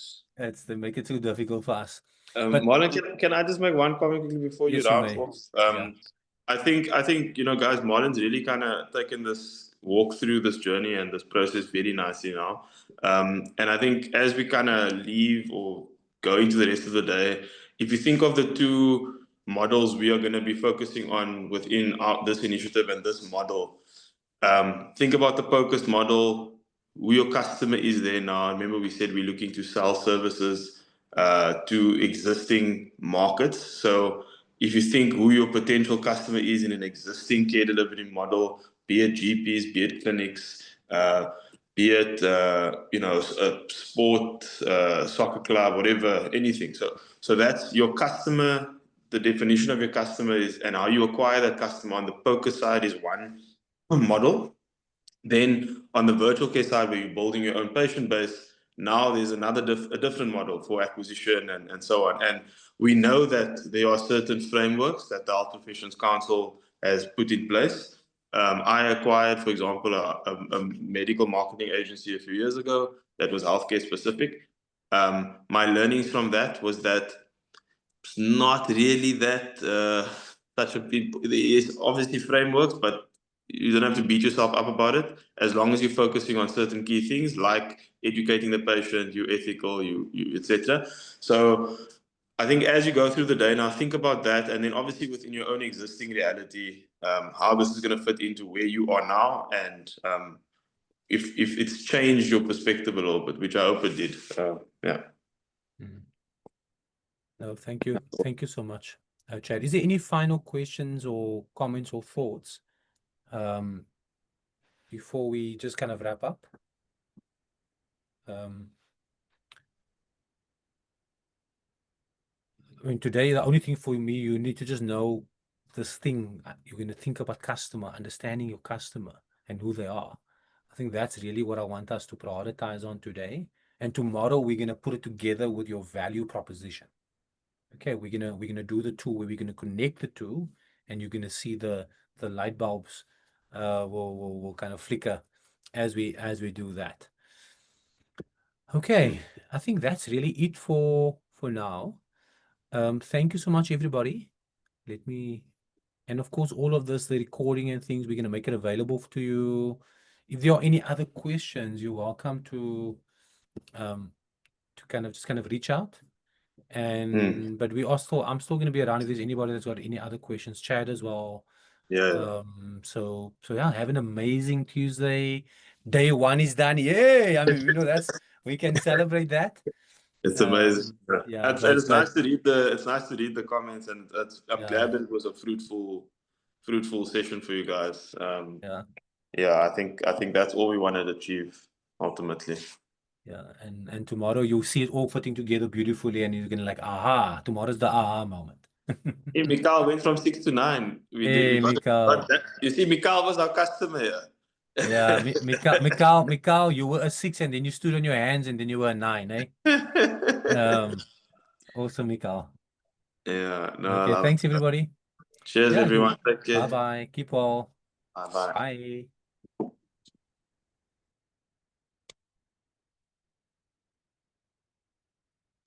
They make it too difficult for us. Marlon, can I just make one comment quickly before you round off? I think guys, Marlon's really kind of taken this walk through this journey and this process very nicely now. And I think as we kind of leave or go into the rest of the day, if you think of the two models we are going to be focusing on within this initiative and this model, think about the focused model, who your customer is there now. Remember, we said we're looking to sell services to existing markets. So if you think who your potential customer is in an existing care delivery model, be it GPs, be it clinics, be it a sport, soccer club, whatever, anything. So that's your customer the definition of your customer is, and how you acquire that customer on the poker side is one model. Then on the virtual care side, where you're building your own patient base, now there's another a different model for acquisition and so on. And we know that there are certain frameworks that the Health Professions Council has put in place. I acquired, for example, a medical marketing agency a few years ago that was healthcare specific. My learnings from that was that it's not really that such a big. There is obviously frameworks, but you don't have to beat yourself up about it. As long as you're focusing on certain key things like educating the patient, you ethical, you etc. So I think as you go through the day now, think about that, and then obviously within your own existing reality, how this is going to fit into where you are now, and if it's changed your perspective a little bit, which I hope it did. Yeah. No, thank you. Thank you so much, Chad. Is there any final questions or comments or thoughts before we just kind of wrap up? I mean, today, the only thing for me, you need to just know this thing. You're going to think about customer, understanding your customer and who they are. I think that's really what I want us to prioritize on today. And tomorrow, we're going to put it together with your value proposition. Okay, we're gonna do the two where we're gonna connect the two, and you're gonna see the light bulbs will kind of flicker as we do that. Okay, I think that's really it for now. Thank you so much, everybody. And of course, all of this, the recording and things, we're gonna make it available to you. If there are any other questions, you're welcome to kind of reach out. And but I'm still going to be around if there's anybody that's got any other questions. Chad as well. Yeah. So yeah, have an amazing Tuesday. Day 1 is done. Yay! I mean, we can celebrate that. It's amazing. Yeah, it's nice to read the comments, and I'm glad that it was a fruitful session for you guys. Yeah, I think that's all we wanted to achieve ultimately. Yeah, and tomorrow you'll see it all fitting together beautifully, and you're gonna like, aha! Tomorrow's the aha moment. Hey, Mikal went from 6 to 9. Mikal. You see, Mikal was our customer here. Yeah, Mikal, you were a 6, and then you stood on your hands, and then you were a 9, eh? Awesome, Mikal. Yeah. No. Okay, thanks everybody. Cheers, everyone. Take care. Bye-bye. Keep well. Bye-bye. Bye.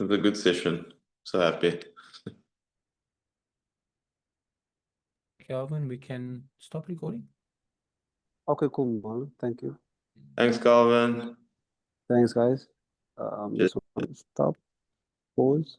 It was a good session. So happy. Calvin, we can stop recording. Okay, cool, Marlon. Thank you. Thanks, Calvin. Thanks, guys. Just want to stop, pause.